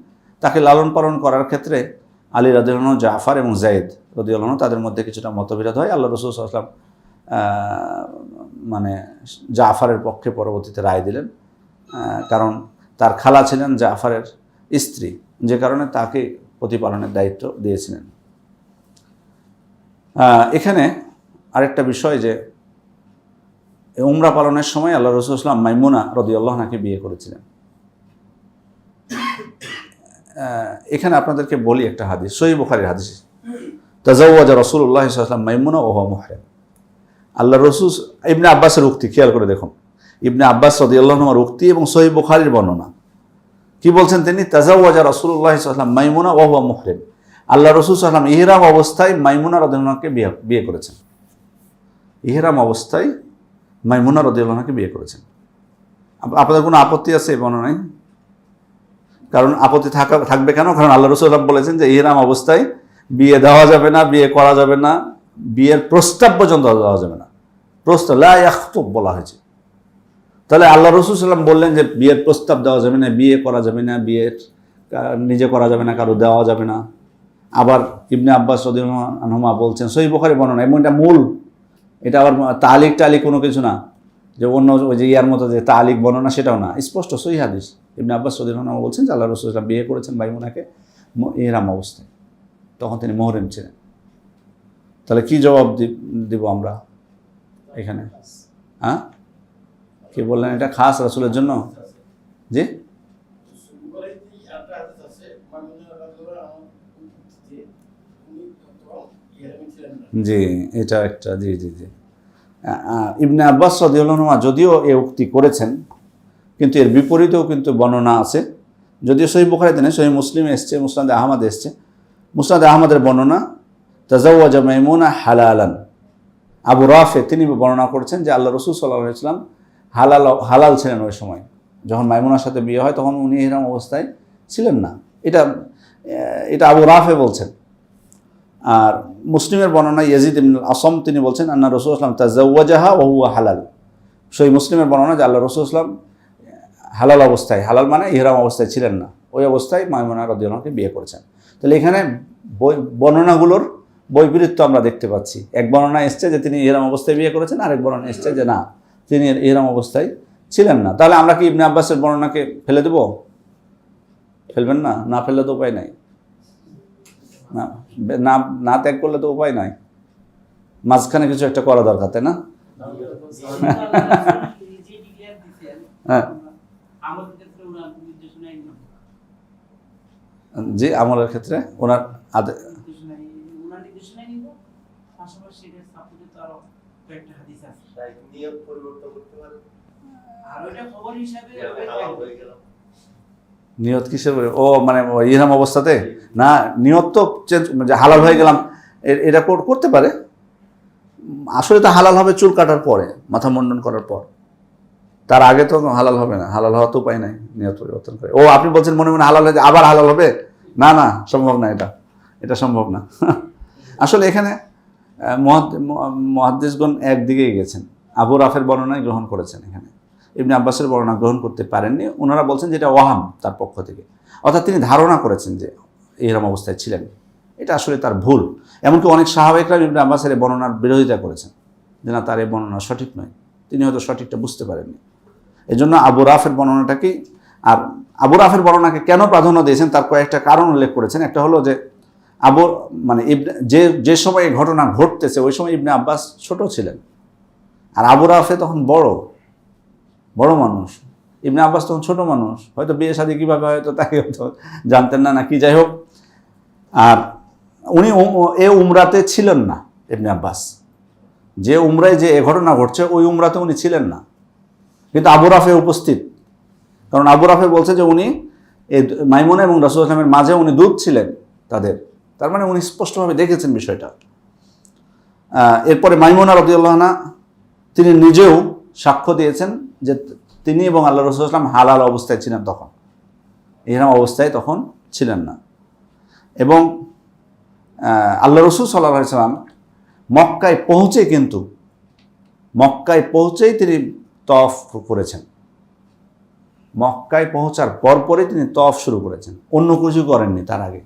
তাকে লালন পালন করার ক্ষেত্রে আলী রাদিয়াল্লাহু আনহু, জাফর এবং যায়েদ রাদিয়াল্লাহু আনহু তাদের মধ্যে কিছুটা মতবিরোধ হয়। আল্লাহ রাসূল সাল্লাল্লাহু আলাইহি ওয়াসাল্লাম মানে জাফরের পক্ষে পরবর্তীতে রায় দিলেন, কারণ তার খালা ছিলেন জাফরের স্ত্রী, যে কারণে তাকে প্রতিপালনের দায়িত্ব দিয়েছিলেন। এখানে আরেকটা বিষয় যে উমরা পালনের সময় আল্লাহ রাসূল সাল্লাল্লাহু আলাইহি ওয়াসাল্লাম মাইমুনা রাদিয়াল্লাহু আনহাকে বিয়ে করেছিলেন। এখানে আপনাদেরকে বলি একটা হাদিস, সহিহ বুখারীর হাদিস। তাজাওয়াজা রাসূলুল্লাহ সাল্লাল্লাহু আলাইহি ওয়াসাল্লাম মাইমুনা ওয়া হুয়া মুহরিম। আল্লাহ রাসূল ইবনে আব্বাসের উক্তি, খেয়াল করে দেখুন, ইবনে আব্বাস রাদিয়াল্লাহু আনহুর উক্তি এবং সহিহ বুখারীর বর্ণনা। কি বলছেন তিনি? তাজাওয়াজা রাসূলুল্লাহ সাল্লাল্লাহু আলাইহি ওয়াসাল্লাম মাইমুনা ওয়া হুয়া মুহরিম। আল্লাহ রাসূল সাল্লাল্লাহু আলাইহি ওয়াসাল্লাম ইহরাম অবস্থায় মাইমুনা রাদিয়াল্লাহু আনহাকে বিয়ে করেছেন। ইহরাম অবস্থায় মাইমুনা রাদিয়াল্লাহু আনহাকে বিয়ে করেছেন। আপনাদের কোনো আপত্তি আছে এই বর্ণনায়? কারণ আপত্তি থাকবে কেন? কারণ আল্লাহ রাসূল বলেছেন যে ইহরাম অবস্থায় বিয়ে দেওয়া যাবে না, বিয়ে করা যাবে না, বিয়ের প্রস্তাব পর্যন্ত দেওয়া যাবে না। প্রস্তাব লা ইয়াখতুব বলা হয়েছে। তাহলে আল্লাহ রাসূল সাল্লাল্লাহু আলাইহি ওয়াসাল্লাম বললেন যে বিয়ের প্রস্তাব দেওয়া যাবে না, বিয়ে করা যাবে না, বিয়ে নিজে করা যাবে না, কারো দেওয়া যাবে না। আবার ইবনে আব্বাস রাদিয়াল্লাহু আনহুমা বলছেন, সহিহ বুখারী বর্ণনা, এবং এটা মূল, এটা আবার তালিক কোনো কিছু না যে অন্য ওই যে ইয়ার মতো যে তালিক বর্ণনা, সেটাও না, স্পষ্ট সহিহ হাদিস। ইবনে আব্বাস রাদিয়াল্লাহু আনহু বলছেন যে আল্লাহ রাসূল সাল্লাল্লাহু আলাইহি ওয়াসাল্লাম বিয়ে করেছেন মাইমুনাকে ইহরাম অবস্থায়, তখন তিনি মুহরিম ছিলেন। তাহলে কি জবাব দিব আমরা এখানে? হ্যাঁ, কি বললেন? এটা খাস রাসূলের জন্য? জি, জি, এটা একটা, জি জি জি। ইবনে আব্বাস রাদিয়াল্লাহু আনহু যদিও এই উক্তি করেছেন, কিন্তু এর বিপরীতেও কিন্তু বর্ণনা আছে। যদিও সহিহ বুখারীতে নেই, সহিহ মুসলিমে এসছে, মুসনাদ আহমদে এসছে। মুসনাদ আহমদের বর্ণনা, তাজাওয়াজা মাইমুনা হালালান। আবু রাফে তিনি বর্ণনা করেছেন যে আল্লাহ রাসূল সাল্লাল্লাহু আলাইহি ওয়াসাল্লাম হালাল ছিলেন ওই সময়, যখন মাইমুনার সাথে বিয়ে হয় তখন উনি ইহরাম অবস্থায় ছিলেন না। এটা আবু রাফে বলছেন। আর মুসলিমের বর্ণনা ইয়াজিদ ইবনে আসম তিনি বলছেন আন্না রাসূল সাল্লাল্লাহু আলাইহি ওয়াসাল্লাম তাজাওয়াজাহা ওয়া হুয়া হালাল। সেই মুসলিমের বর্ণনা যে আল্লাহ রাসূল সাল্লাল্লাহু আলাইহি ওয়াসাল্লাম হালাল অবস্থায়, হালাল মানে ইহরাম অবস্থায় ছিলেন না, ওই অবস্থায় মাইমুনা রাদিয়াল্লাহু আনহাকে বিয়ে করেছেন। তাহলে এখানে বর্ণনাগুলোর বৈপরীত্য আমরা দেখতে পাচ্ছি। এক বর্ণনা এসছে যে তিনি ইহরাম অবস্থায় বিয়ে করেছেন, আরেক বর্ণনা এসছে যে না, তিনি ইহরাম অবস্থায় ছিলেন না। তাহলে আমরা কি ইবনে আব্বাসের বর্ণনাকে ফেলে দেব? ফেলবেন না? না ফেললে তো উপায় নাই, না না ত্যাগ করলে তো উপায় নাই, মাঝখানে কিছু একটা করা দরকার, তাই না? হ্যাঁ, জি, আমলের ক্ষেত্রে ওনার নিয়ত কিসের? ও মানে ইহরাম অবস্থাতে না, নিয়ত তো চেঞ্জ, যে হালাল হয়ে গেলাম এটা করতে পারে। আসলে তো হালাল হবে চুল কাটার পরে, মাথা মুন্ডন করার পর, তার আগে তো হালাল হবে না। হালাল হওয়ার তো উপায় নাই নিয়ত পরিবর্তন করে। ও আপনি বলছেন মনে মনে হালাল হয়ে আবার হালাল হবে? না না, সম্ভব না, এটা সম্ভব না। আসলে এখানে মুহাদ্দিসগণ একদিকেই গেছেন, আবু রাফের বর্ণনায় গ্রহণ করেছেন, এখানে ইবনে আব্বাসের বর্ণনা গ্রহণ করতে পারেননি। ওনারা বলছেন যে এটা ওয়াহাম তার পক্ষ থেকে, অর্থাৎ তিনি ধারণা করেছেন যে ইহরাম অবস্থায় ছিলেন, এটা আসলে তার ভুল। এমনকি অনেক সাহাবায়ে ইবনে আব্বাসের এই বর্ণনার বিরোধিতা করেছেন যে না, তার এই বর্ণনা সঠিক নয়, তিনি হয়তো সঠিকটা বুঝতে পারেননি। এই জন্য আবু রাফের বর্ণনাটাকেই, আর আবু রাফের বর্ণনাকে কেন প্রাধান্য দিয়েছেন তার কয়েকটা কারণ উল্লেখ করেছেন। একটা হলো যে মানে যে সময় এই ঘটনা ঘটতেছে ওই সময় ইবনে আব্বাস ছোট ছিলেন, আর আবু রাফে তখন বড় মানুষ, ইবনে আব্বাস তখন ছোট মানুষ, হয়তো বিয়ে শাদী কীভাবে হয়তো তাকে হয়তো জানতেন না নাকি, যাই হোক। আর উনি এ উমরাতে ছিলেন না ইবনে আব্বাস, যে উমরায় যে এ ঘটনা ঘটছে ওই উমরাতে উনি ছিলেন না, কিন্তু আবু রাফে উপস্থিত। কারণ আবু রাফে বলছে যে উনি এই মাইমুনা এবং রাসূলুল্লাহ সাল্লাল্লাহু আলাইহি ওয়াসাল্লামের মাঝে উনি দূত ছিলেন তাদের, তার মানে উনি স্পষ্টভাবে দেখেছেন বিষয়টা। এরপরে মাইমুনা রাদিয়াল্লাহু আনহা তিনি নিজেও সাক্ষ্য দিয়েছেন যে তিনি এবং আল্লাহ রাসূল সাল্লাল্লাহু আলাইহি ওয়াসাল্লাম হালাল অবস্থায় ছিলেন, তখন ইহরাম অবস্থায় তখন ছিলেন না। এবং আল্লাহ রাসূল সাল্লাল্লাহু আলাইহি ওয়াসাল্লাম মক্কায় পৌঁছেই তিনি তওয়াফ করেছেন। মক্কায় পৌঁছার পরপরই তিনি তওয়াফ শুরু করেছেন, অন্য কিছু করেননি তার আগে।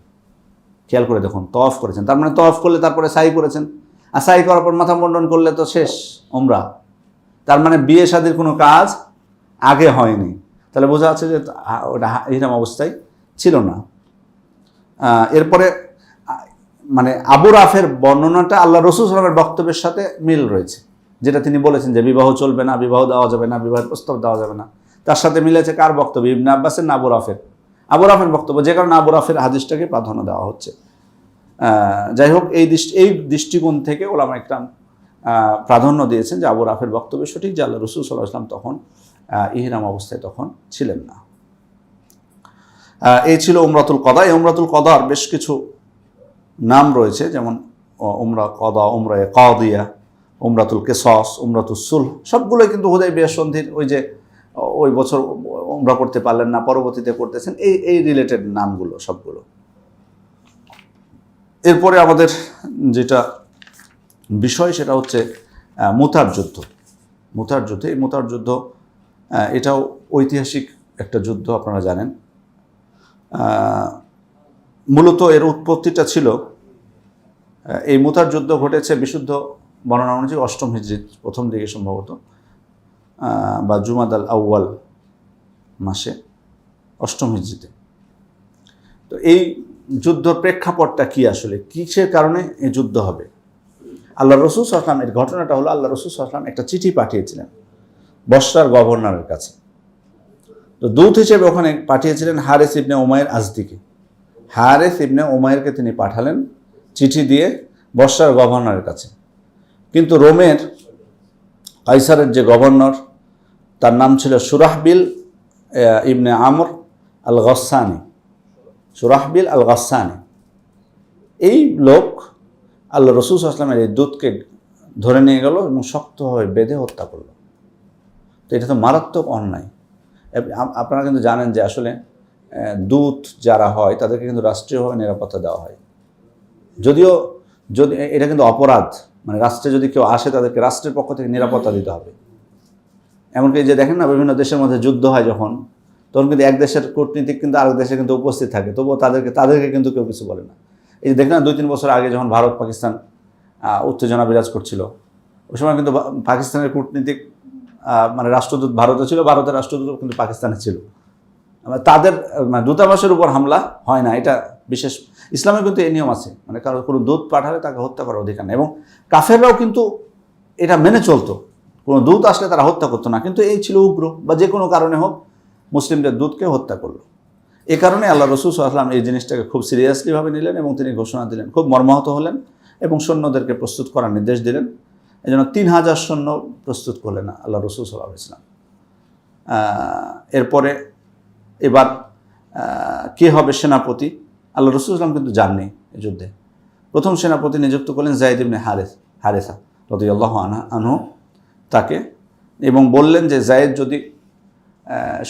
খেয়াল করে দেখুন, তওয়াফ করেছেন, তার মানে তওয়াফ করলে তারপরে সাই করেছেন, আর সাই করার পর মাথা মুন্ডন করলে তো শেষ উমরা। তার মানে বিয়ে শাদীর কোনো কাজ আগে হয়নি, তাহলে বোঝা যাচ্ছে যে ওটা ইহরাম অবস্থায় ছিল না। এরপরে মানে আবু রাফের বর্ণনাটা আল্লাহ রাসূল সাল্লাল্লাহু আলাইহি ওয়াসাল্লামের বক্তব্যের সাথে মিল রয়েছে, যেটা তিনি বলেছেন যে বিবাহ চলবে না, বিবাহ দেওয়া যাবে না, বিবাহের প্রস্তাব দেওয়া যাবে না, তার সাথে মিলেছে কার বক্তব্য? ইবনে আব্বাসের না আবু রাফের বক্তব্য, যে কারণে আবু রাফের হাদিসটাকে প্রাধান্য দেওয়া হচ্ছে। যাই হোক, এই দৃষ্টিকোণ থেকে ওলামা ইকরাম প্রাধান্য দিয়েছেন যে আবু রাফের বক্তব্য সঠিক, যে আল্লাহ রাসূল সাল্লাল্লাহু আলাইহি ওয়াসাল্লাম তখন ইহরাম অবস্থায় তখন ছিলেন না। এই ছিল উমরাতুল কদা। এই উমরাতুল কদার বেশ কিছু নাম রয়েছে, যেমন উমরা কদা, উমরায়ে কাদিয়া, উমরাতুল কিসাস, উমরাতুল সুলহ, সবগুলোই কিন্তু হুদায়বিয়া সন্ধির ওই বছর উমরা করতে পারলেন না, পরবর্তীতে করতেছেন, এই রিলেটেড নামগুলো সবগুলো। এরপরে আমাদের যেটা বিষয় সেটা হচ্ছে মুতার যুদ্ধ। এই মুতার যুদ্ধ এটাও ঐতিহাসিক একটা যুদ্ধ, আপনারা জানেন। মূলত এর উৎপত্তিটা ছিল, এই মুতার যুদ্ধ ঘটেছে বিশুদ্ধ বর্ণনা অনুযায়ী 8ম হিজরির প্রথম দিকে সম্ভবত, বা জুমাদাল আউয়াল মাসে 8ম হিজরিতে। তো এই যুদ্ধ প্রেক্ষাপটটা কি, আসলে কিসের কারণে এই যুদ্ধ হবে? আল্লাহ রাসূল সাল্লাল্লাহু আলাইহি ওয়াসাল্লাম, এর ঘটনাটা হলো আল্লাহ রাসূল সাল্লাল্লাহু আলাইহি ওয়াসাল্লাম একটা চিঠি পাঠিয়েছিলেন বসরার গভর্নরের কাছে। তো দূত হিসেবে ওখানে পাঠিয়েছিলেন হারিস ইবনে উমাইর আজদিকে। হারিস ইবনে উমাইরকে তিনি পাঠালেন চিঠি দিয়ে বসরার গভর্নরের কাছে। কিন্তু রোমের কাইসারের যে গভর্নর, তার নাম ছিল সুরাহবিল ইবনে আমর আল গাসসানি। সুরাহবিল আল গাসসানি, এই লোক আল্লাহ রাসূল সাল্লাল্লাহু আলাইহি ওয়াসাল্লামের এই দূতকে ধরে নিয়ে গেল এবং শক্তভাবে বেঁধে হত্যা করল। তো এটা তো মারাত্মক অন্যায়। আপনারা কিন্তু জানেন যে আসলে দূত যারা হয় তাদেরকে কিন্তু রাষ্ট্রীয়ভাবে নিরাপত্তা দেওয়া হয়, যদিও এটা কিন্তু অপরাধ, মানে রাষ্ট্রে যদি কেউ আসে তাদেরকে রাষ্ট্রের পক্ষ থেকে নিরাপত্তা দিতে হবে। এমনকি যে দেখেন না, বিভিন্ন দেশের মধ্যে যুদ্ধ হয় যখন, তখন কিন্তু এক দেশের কূটনীতিক কিন্তু আরেক দেশে কিন্তু উপস্থিত থাকে, তবুও তাদেরকে কিন্তু কেউ কিছু বলে না। এই যে দেখলাম 2-3 বছর আগে যখন ভারত পাকিস্তান উত্তেজনা বিরাজ করছিল, ওই সময় কিন্তু পাকিস্তানের কূটনীতিক মানে রাষ্ট্রদূত ভারতে ছিল, ভারতের রাষ্ট্রদূত কিন্তু পাকিস্তানে ছিল। তাদের মানে দূতাবাসের উপর হামলা হয় না, এটা বিশেষ ইসলামে কিন্তু এই নিয়ম আছে, মানে কারো কোনো দূত পাঠালে তাকে হত্যা করার অধিকার নেই। এবং কাফেররাও কিন্তু এটা মেনে চলতো, কোনো দূত আসলে তারা হত্যা করতো না, কিন্তু এই ছিল উগ্র, বা যে কোনো কারণে হোক মুসলিমদের দূতকে হত্যা করলো। এ কারণে আল্লাহ রসুল সাল্লাল্লাহু আলাইহি ওয়াসাল্লাম এই জিনিসটাকে খুব সিরিয়াসলিভাবে নিলেন এবং তিনি ঘোষণা দিলেন, খুব মর্মাহত হলেন এবং সৈন্যদেরকে প্রস্তুত করার নির্দেশ দিলেন। এই জন্য 3000 সৈন্য প্রস্তুত করলেন আল্লাহ রসুল সাল্লাল্লাহু আলাইহি ওয়াসাল্লাম। এরপরে এবার কে হবে সেনাপতি, আল্লাহ রসুল সাল্লাম কিন্তু যাননি এই যুদ্ধে। প্রথম সেনাপতি নিযুক্ত করলেন যায়েদ ইবনে হারেসা রাদিয়াল্লাহু আনহু তাকে, এবং বললেন যে যায়েদ যদি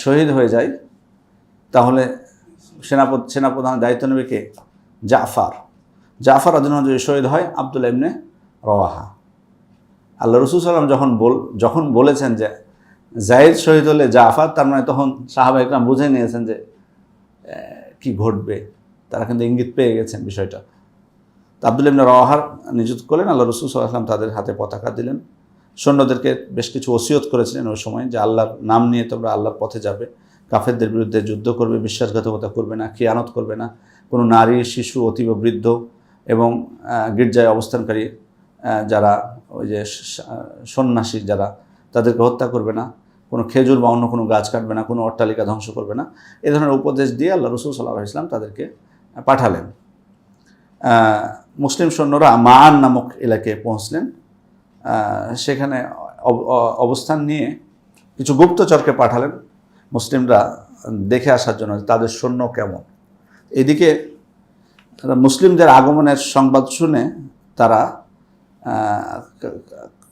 শহীদ হয়ে যায় তাহলে সেনাপ্রধানের দায়িত্ব নেবে কে? জাফর রাদিয়াল্লাহু আনহু যদি শহীদ হয় আব্দুল্লাহ ইবনে রওয়াহা। আল্লাহ রসুল সাল্লাম যখন বলেছেন যে যায়েদ শহীদ হলে জাফর, তার মানে তখন সাহাবা ইকরাম বুঝে নিয়েছেন যে কি ঘটবে, তারা কিন্তু ইঙ্গিত পেয়ে গেছেন বিষয়টা। তো আব্দুল্লাহ ইবনে রওয়াহার নিযুক্ত করলেন। আল্লাহ রসুল সাল্লাল্লাহু আলাইহি ওয়াসাল্লাম তাদের হাতে পতাকা দিলেন। সৈন্যদেরকে বেশ কিছু ওসিয়ত করেছিলেন ওই সময় যে আল্লাহর নাম নিয়ে তোমরা আল্লাহর পথে যাবে, কাফেরদের বিরুদ্ধে যুদ্ধ করবে, বিশ্বাসঘাতকতা করবে না, খিয়ানত করবে না, কোনো নারী, শিশু, অতীব বৃদ্ধ এবং গির্জায় অবস্থানকারী যারা ওই যে সন্ন্যাসী যারা, তাদেরকে হত্যা করবে না, কোনো খেজুর বা অন্য কোনো গাছ কাটবে না, কোনো অট্টালিকা ধ্বংস করবে না, এ ধরনের উপদেশ দিয়ে আল্লাহ রসুল সাল্লাল্লাহু আলাইহি ওয়াসাল্লাম তাদেরকে পাঠালেন। মুসলিম সৈন্যরা মান নামক এলাকায় পৌঁছলেন। সেখানে অবস্থান নিয়ে কিছু গুপ্তচরকে পাঠালেন মুসলিমরা দেখে আসার জন্য তাদের সৈন্য কেমন। এদিকে মুসলিমদের আগমনের সংবাদ শুনে তারা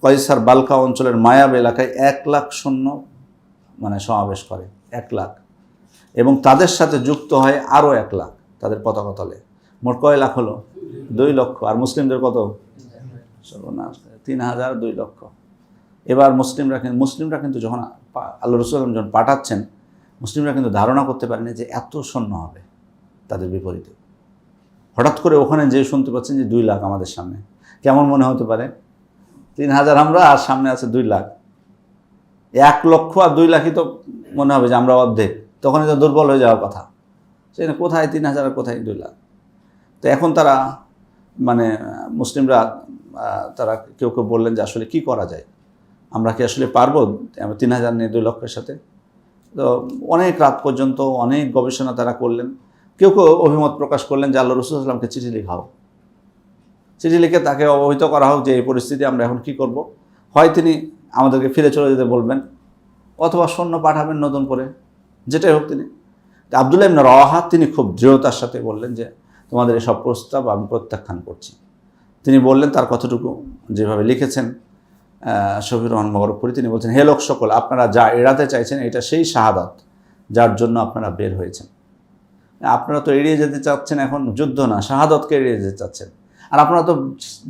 কয়সার বালকা অঞ্চলের মায়াব এলাকায় 1 লাখ সৈন্য মানে সমাবেশ করে, 1 লাখ, এবং তাদের সাথে যুক্ত হয় আরও 1 লাখ তাদের পতাকা তলে। মোট কয় লাখ হলো? 2 লক্ষ। আর মুসলিমদের কত? 3000, 2 লক্ষ। এবার মুসলিমরা কিন্তু যখন আল্লাহ রসুল যখন পাঠাচ্ছেন, মুসলিমরা কিন্তু ধারণা করতে পারেনি যে এত সৈন্য হবে তাদের বিপরীতে। হঠাৎ করে ওখানে যে শুনতে পাচ্ছেন যে 2 লাখ আমাদের সামনে, কেমন মনে হতে পারে? 3000 আমরা, আর সামনে আছে 2 লাখ। 1 লক্ষ আর 2 লাখই তো মনে হবে যে আমরা অর্ধেক, তখনই তো দুর্বল হয়ে যাওয়ার কথা। সেখানে কোথায় 3000 আর কোথায় 2 লাখ? তো এখন তারা মানে মুসলিমরা তারা কেউ বললেন যে আসলে কি করা যায়, আমরা কি আসলে পারবো 3000 নিয়ে 2 লক্ষের সাথে? তো অনেক রাত পর্যন্ত অনেক গবেষণা তারা করলেন। কেউ অভিমত প্রকাশ করলেন যে আল্লাহ রসুল সাল্লাল্লাহু আলাইহি ওয়াসাল্লামকে চিঠি লেখা হোক, চিঠি লিখে তাকে অবহিত করা হোক যে এই পরিস্থিতি, আমরা এখন কি করব। হয় তিনি আমাদেরকে ফিরে চলে যেতে বলবেন, অথবা সৈন্য পাঠাবেন নতুন করে, যেটাই হোক তিনি। আব্দুল্লাহ ইবনে রওয়াহা তিনি খুব দৃঢ়তার সাথে বললেন যে তোমাদের এসব প্রস্তাব আমি প্রত্যাখ্যান করছি। তিনি বললেন তার কতটুকু যেভাবে লিখেছেন শফিউর রহমান মগরবপুরি, তিনি বলছেন, হে লোক সকল, আপনারা যা এড়াতে চাইছেন এটা সেই শাহাদাত যার জন্য আপনারা বের হয়েছেন। আপনারা তো এড়িয়ে যেতে চাচ্ছেন এখন যুদ্ধ না, শাহাদতকে এড়িয়ে যেতে চাচ্ছেন। আর আপনারা তো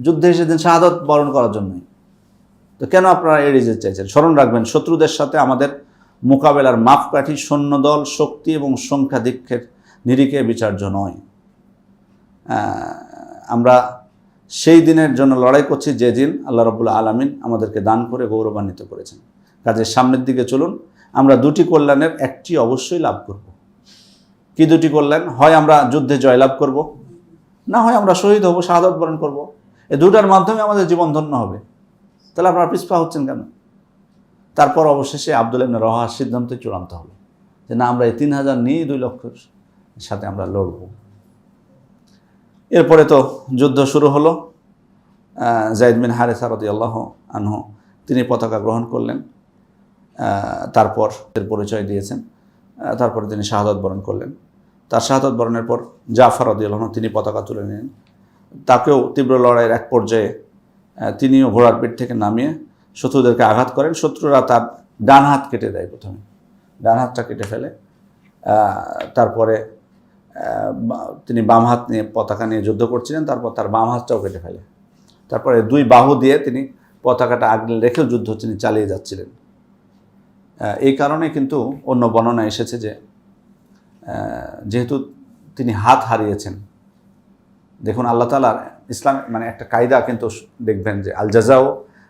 যুদ্ধে এসেছেন শাহাদত বরণ করার জন্যই, তো কেন আপনারা এড়িয়ে যেতে চাইছেন? স্মরণ রাখবেন, শত্রুদের সাথে আমাদের মোকাবেলার মাপকাঠি সৈন্যদল, শক্তি এবং সংখ্যাধিক্যের নিরিখে বিচার্য নয়। আমরা সেই দিনের জন্য লড়াই করছি যে দিন আল্লাহ রাব্বুল আলামিন আমাদেরকে দান করে গৌরবান্বিত করেছেন। কাজের সামনের দিকে চলুন, আমরা 2টি কল্যাণের একটি অবশ্যই লাভ করব। কি 2টি কল্যাণ? হয় আমরা যুদ্ধে জয়লাভ করব, না হয় আমরা শহীদ হব, শাহাদত বরণ করব। এই 2টার মাধ্যমে আমাদের জীবন ধন্য হবে। তাহলে আপনারা পিছপা হচ্ছেন কেন? তারপর অবশেষে আব্দুল্লাহ ইবনে রওয়াহার সিদ্ধান্তই চূড়ান্ত হলো যে না, আমরা এই 3000 নিয়ে 2 লক্ষের সাথে আমরা লড়ব। এরপরে তো যুদ্ধ শুরু হলো। যায়েদ বিন হারেসা রাদিয়াল্লাহু আনহু তিনি পতাকা গ্রহণ করলেন, তারপর এর পরিচয় দিয়েছেন, তারপরে তিনি শাহাদাত বরণ করলেন। তার শাহাদাত বরণের পর জাফর রাদিয়াল্লাহু আনহু তিনি পতাকা তুলে নিলেন। তাকেও তীব্র লড়াইয়ের এক পর্যায়ে তিনিও ঘোড়ার পিঠ থেকে নামিয়ে শত্রুদেরকে আঘাত করেন। শত্রুরা তার ডান হাত কেটে দেয়, প্রথমে ডান হাতটা কেটে ফেলে, তারপরে তিনি বাম হাত নিয়ে পতাকা নিয়ে যুদ্ধ করছিলেন, তারপর তার বাম হাতটাও কেটে ফেলে। তারপরে 2 বাহু দিয়ে তিনি পতাকাটা আগলে রেখেও যুদ্ধ তিনি চালিয়ে যাচ্ছিলেন। এই কারণে কিন্তু অন্য বর্ণনা এসেছে যে যেহেতু তিনি হাত হারিয়েছেন, দেখুন আল্লাহ তাআলার ইসলাম মানে একটা কায়দা কিন্তু দেখবেন যে আল জাযাউ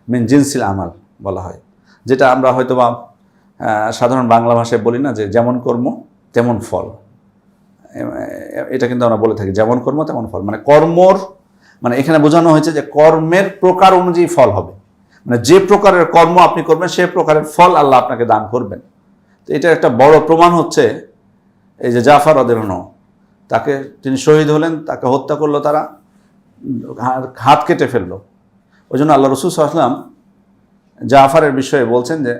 মিন জিনসিল আমাল বলা হয়, যেটা আমরা হয়তো বা সাধারণ বাংলা ভাষায় বলি না যে যেমন কর্ম তেমন ফল। এটা কিন্তু আমরা বলে থাকি যেমন কর্ম তেমন ফল, মানে কর্মর মানে এখানে বোঝানো হয়েছে যে কর্মের প্রকার অনুযায়ী ফল হবে, মানে যে প্রকারের কর্ম আপনি করবেন সে প্রকারের ফল আল্লাহ আপনাকে দান করবেন। তো এটা একটা বড় প্রমাণ হচ্ছে এই যে জাফর রাদিয়াল্লাহু আনহু, তাকে তিনি শহীদ হলেন, তাকে হত্যা করলো তারা, হাত কেটে ফেললো। ওই জন্য আল্লাহ রাসূল সাল্লাল্লাহু আলাইহি ওয়াসাল্লাম জাফরের বিষয়ে বলছেন যে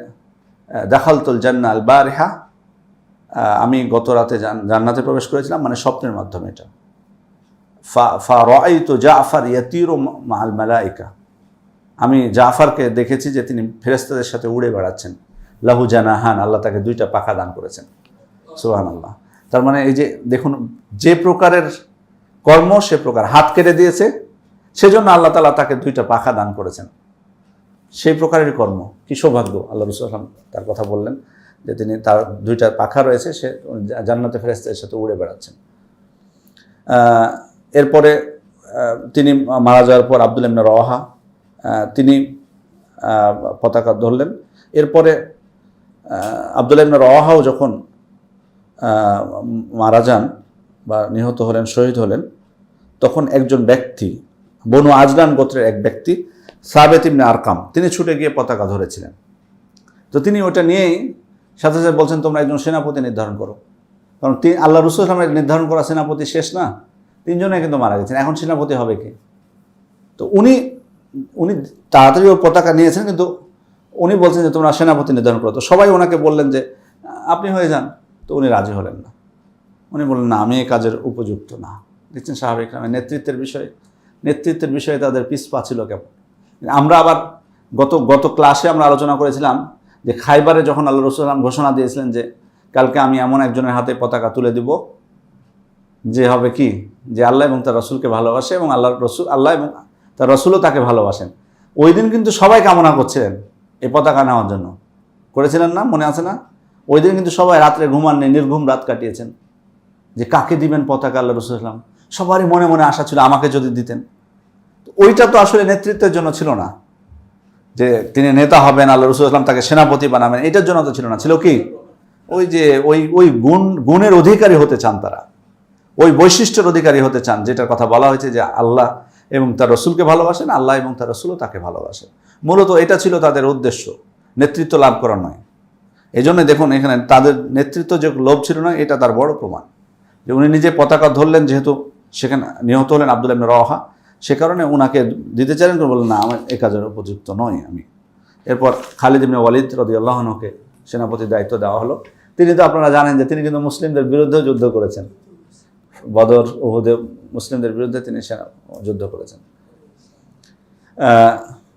দাখালতুল জান্নাহ আল বারিহা, আমি গত রাতে জান্নাতে প্রবেশ করেছিলাম, মানে স্বপ্নের মাধ্যমে। এটা ফা রাআইতু জাফর ইয়াতিরু মাআল মালাইকা, আমি জাফরকে দেখেছি যে তিনি ফেরেশতাদের সাথে উড়ে বেড়াচ্ছেন। লাহু জানাহান, আল্লাহ তাকে 2টা পাখা দান করেছেন। সুবহানাল্লাহ। তার মানে এই যে দেখুন, যে প্রকারের কর্ম সে প্রকার, হাত কেটে দিয়েছে সেজন্য আল্লাহ তাআলা তাকে 2টা পাখা দান করেছেন, সেই প্রকারের কর্ম। কি সৌভাগ্য! আল্লাহ রাসূল সাল্লাল্লাহু আলাইহি ওয়াসাল্লাম তার কথা বললেন যে তিনি তার 2টা পাখা রয়েছে, সে জান্নাতে ফেরেশতাদের সাথে উড়ে বেড়াচ্ছেন। এরপরে তিনি মারা যাওয়ার পর আব্দুল্লাহ ইবনে রওয়াহা তিনি পতাকা ধরলেন। এরপরে আব্দুল্লাহ ইবনে রওয়াহাও যখন মারা যান বা নিহত হলেন, শহীদ হলেন, তখন একজন ব্যক্তি, বনু আজলান গোত্রের এক ব্যক্তি সাবেত ইবনে আরকাম, তিনি ছুটে গিয়ে পতাকা ধরেছিলেন। তো তিনি ওটা নিয়েই সাথে সাথে বলছেন তোমরা একজন সেনাপতি নির্ধারণ করো, কারণ আল্লাহ রাসূল সাল্লাল্লাহু আলাইহি ওয়াসাল্লামের নির্ধারণ করা সেনাপতি শেষ না, 3 জনে কিন্তু মারা গেছেন, এখন সেনাপতি হবে কে? তো উনি তাড়াতাড়ি ওর পতাকা নিয়েছেন, কিন্তু উনি বলছেন যে তোমরা সেনাপতি নির্ধারণ করো। তো সবাই ওনাকে বললেন যে আপনি হয়ে যান। তো উনি রাজি হলেন না, উনি বললেন না, আমি এই কাজের উপযুক্ত না। দেখছেন সাহাবায়ে কেরাম নেতৃত্বের বিষয়ে তাদের পিছপা ছিল কেমন। আমরা আবার গত ক্লাসে আমরা আলোচনা করেছিলাম যে খাইবারে যখন আল্লাহ রাসূল সাল্লাল্লাহু আলাইহি ওয়াসাল্লাম ঘোষণা দিয়েছিলেন যে কালকে আমি এমন একজনের হাতে পতাকা তুলে দিব যে হবে কি, যে আল্লাহ এবং তার রাসূলকে ভালোবাসে এবং আল্লাহ এবং তার রাসূলও তাকে ভালোবাসেন। ওই দিন কিন্তু সবাই কামনা করছিলেন এই পতাকা নেওয়ার জন্য, করেছিলেন না? মনে আছে না? ওই দিন কিন্তু সবাই রাত্রে ঘুমাননি, নির্ঘুম রাত কাটিয়েছেন যে কাকে দিবেন পতাকা। আল্লাহ রাসূল সাল্লাল্লাহু আলাইহি ওয়াসাল্লাম সবারই মনে মনে আশা ছিল আমাকে যদি দিতেন। ওইটা তো আসলে নেতৃত্বের জন্য ছিল না, যে তিনি নেতা হবেন, আল্লাহ রাসূল সাল্লাল্লাহু আলাইহি ওয়াসাল্লাম তাকে সেনাপতি বানাবেন, এটার জন্য তো ছিল না। ছিল কি? ওই যে ওই গুণের অধিকারী হতে চান তারা, ওই বৈশিষ্ট্যের অধিকারী হতে চান যেটার কথা বলা হয়েছে যে আল্লাহ এবং তার রাসূলকে ভালোবাসেন, আল্লাহ এবং তার রাসূলও তাকে ভালোবাসেন। মূলত এটা ছিল তাদের উদ্দেশ্য, নেতৃত্ব লাভ করা নয়। এই জন্য দেখুন এখানে তাদের নেতৃত্ব যে লোভ ছিল না, এটা তার বড় প্রমাণ যে উনি নিজে পতাকা ধরলেন, যেহেতু সেখানে নিহত হলেন আব্দুল্লাহ ইবনে রওয়াহা, সে কারণে উনাকে দিতে চাইলেন, করে বললেন না, আমার এই কাজের উপযুক্ত নয় আমি। এরপর খালিদ ইবনে ওয়ালিদ রাদিয়াল্লাহু আনহুকে সেনাপতির দায়িত্ব দেওয়া হলো। তিনি তো আপনারা জানেন যে তিনি কিন্তু মুসলিমদের বিরুদ্ধেও যুদ্ধ করেছেন, বদর উহুদে মুসলিমদের বিরুদ্ধে তিনি যুদ্ধ করেছেন।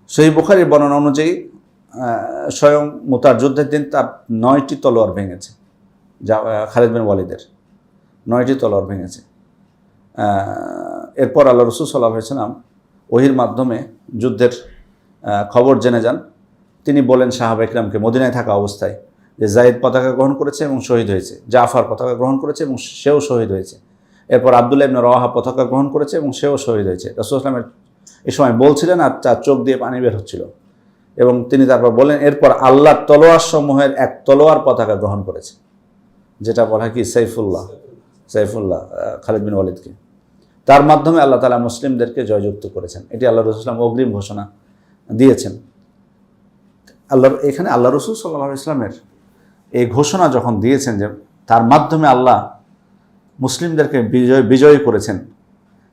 সহিহ বুখারীর বর্ণনা অনুযায়ী স্বয়ং মুতার যুদ্ধের দিন তার 9টি তলোয়ার ভেঙেছে, যা খালিদ বিন ওয়ালিদের 9টি তলোয়ার ভেঙেছে। এরপর আল্লাহ রাসূল সাল্লাল্লাহু আলাইহি ওয়াসাল্লাম ওহীর মাধ্যমে যুদ্ধের খবর জেনে যান। তিনি বলেন সাহাবায়ে কেরামকে মদিনায় থাকা অবস্থায় যে যায়েদ পতাকা গ্রহণ করেছে এবং শহীদ হয়েছে, জাফর পতাকা গ্রহণ করেছে এবং সেও শহীদ হয়েছে। এরপর আব্দুল্লাহ ইবনে রওয়াহা পতাকা গ্রহণ করেছে এবং সেও শহীদ হয়েছে। রাসূল সাল্লাল্লাহু আলাইহি ওয়াসাল্লাম এই সময় বলছিলেন আর তার চোখ দিয়ে পানি বের হচ্ছিল, এবং তিনি তারপর বলেন এরপর আল্লাহর তলোয়ার সমূহের এক তলোয়ার পতাকা গ্রহণ করেছে, যেটা বলা কি সাইফুল্লাহ খালিদ বিন ওয়ালিদকে। তার মাধ্যমে আল্লাহ তাআলা মুসলিমদেরকে জয়যুক্ত করেছেন। এটি আল্লাহ রাসূল সাল্লাল্লাহু আলাইহি ওয়াসাল্লাম অগ্রিম ঘোষণা দিয়েছেন। এখানে আল্লাহ রাসূল সাল্লাল্লাহু আলাইহি ওয়াসাল্লামের এই ঘোষণা যখন দিয়েছেন যে তার মাধ্যমে আল্লাহ মুসলিমদেরকে বিজয়ী করেছেন,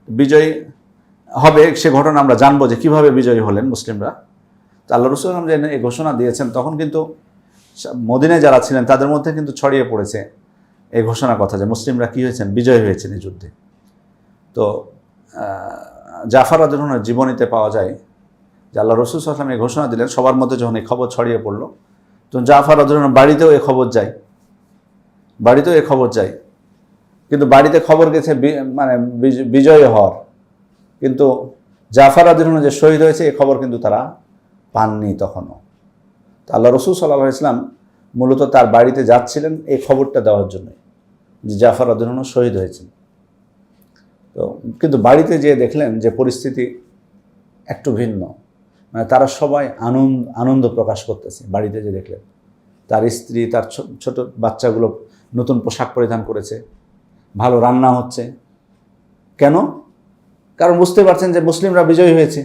বিজয়ী হবে সে ঘটনা আমরা জানবো যে কীভাবে বিজয়ী হলেন মুসলিমরা। তো আল্লাহ রাসূল সাল্লাল্লাহু আলাইহি ওয়াসাল্লাম যে এই ঘোষণা দিয়েছেন, তখন কিন্তু মদিনায় যারা ছিলেন তাদের মধ্যে কিন্তু ছড়িয়ে পড়েছে এই ঘোষণার কথা যে মুসলিমরা কী হয়েছেন, বিজয়ী হয়েছেন এই যুদ্ধে। তো জাফর রাদিয়াল্লাহু আনহুর জীবনীতে পাওয়া যায় যে আল্লাহ রাসূল সাল্লাল্লাহু আলাইহি ওয়াসাল্লাম এই ঘোষণা দিলেন, সবার মধ্যে যখন এই খবর ছড়িয়ে পড়লো, তো জাফর রাদিয়াল্লাহু আনহুর বাড়িতেও এই খবর যায়, কিন্তু বাড়িতে খবর গেছে মানে বিজয়ী হওয়ার, কিন্তু জাফর রাদিয়াল্লাহু আনহু যে শহীদ হয়েছে এই খবর কিন্তু তারা পাননি তখনও। তো আল্লাহ রাসূল সাল্লাল্লাহু আলাইহি ওয়াসাল্লাম মূলত তার বাড়িতে যাচ্ছিলেন এই খবরটা দেওয়ার জন্য, যে জাফর রাদিয়াল্লাহু আনহু শহীদ হয়েছেন। তো কিন্তু বাড়িতে যেয়ে দেখলেন যে পরিস্থিতি একটু ভিন্ন, মানে তারা সবাই আনন্দ প্রকাশ করতেছে। বাড়িতে যে দেখলেন তার স্ত্রী, তার ছোট বাচ্চাগুলো নতুন পোশাক পরিধান করেছে, ভালো রান্না হচ্ছে। কেন? কারণ বুঝতে পারছেন যে মুসলিমরা বিজয়ী হয়েছে,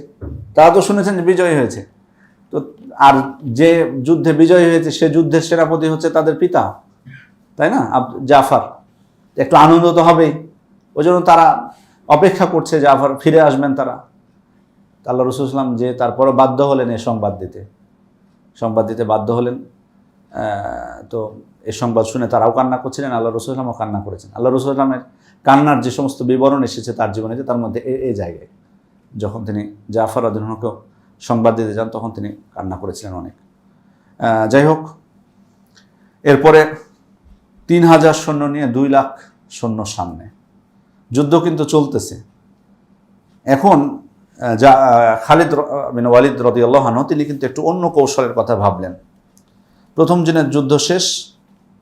তারা তো শুনেছেন যে বিজয়ী হয়েছে। তো আর যে যুদ্ধে বিজয়ী হয়েছে সে যুদ্ধের সেনাপতি হচ্ছে তাদের পিতা, তাই না, জাফর। একটু আনন্দ তো হবেই, ওই জন্য তারা অপেক্ষা করছে জাফর ফিরে আসবেন তারা। আল্লাহ রাসূল সাল্লাল্লাহু আলাইহি ওয়াসাল্লাম যে তারপরও বাধ্য হলেন এই সংবাদ দিতে বাধ্য হলেন। তো এই সংবাদ শুনে তারাও কান্না করছিলেন, আল্লাহ রাসূল সাল্লাল্লাহু আলাইহি ওয়াসাল্লামও কান্না করেছেন। আল্লাহ রাসূল সাল্লাল্লাহু আলাইহি ওয়াসাল্লামের কান্নার যে সমস্ত বিবরণ এসেছে তার জীবনে, তার মধ্যে এই জায়গায় যখন তিনি জাফর রাদিয়াল্লাহু আনহুকে সংবাদ দিতে যান তখন তিনি কান্না করেছিলেন অনেক। যাই হোক, এরপরে 3000 সৈন্য নিয়ে 2 লাখ সৈন্য সামনে, যুদ্ধ কিন্তু চলতেছে। এখন খালিদ বিন ওয়ালিদ রাদিয়াল্লাহু আনহু তিনি কিন্তু একটু অন্য কৌশলের কথা ভাবলেন। প্রথম দিনের যুদ্ধ শেষ,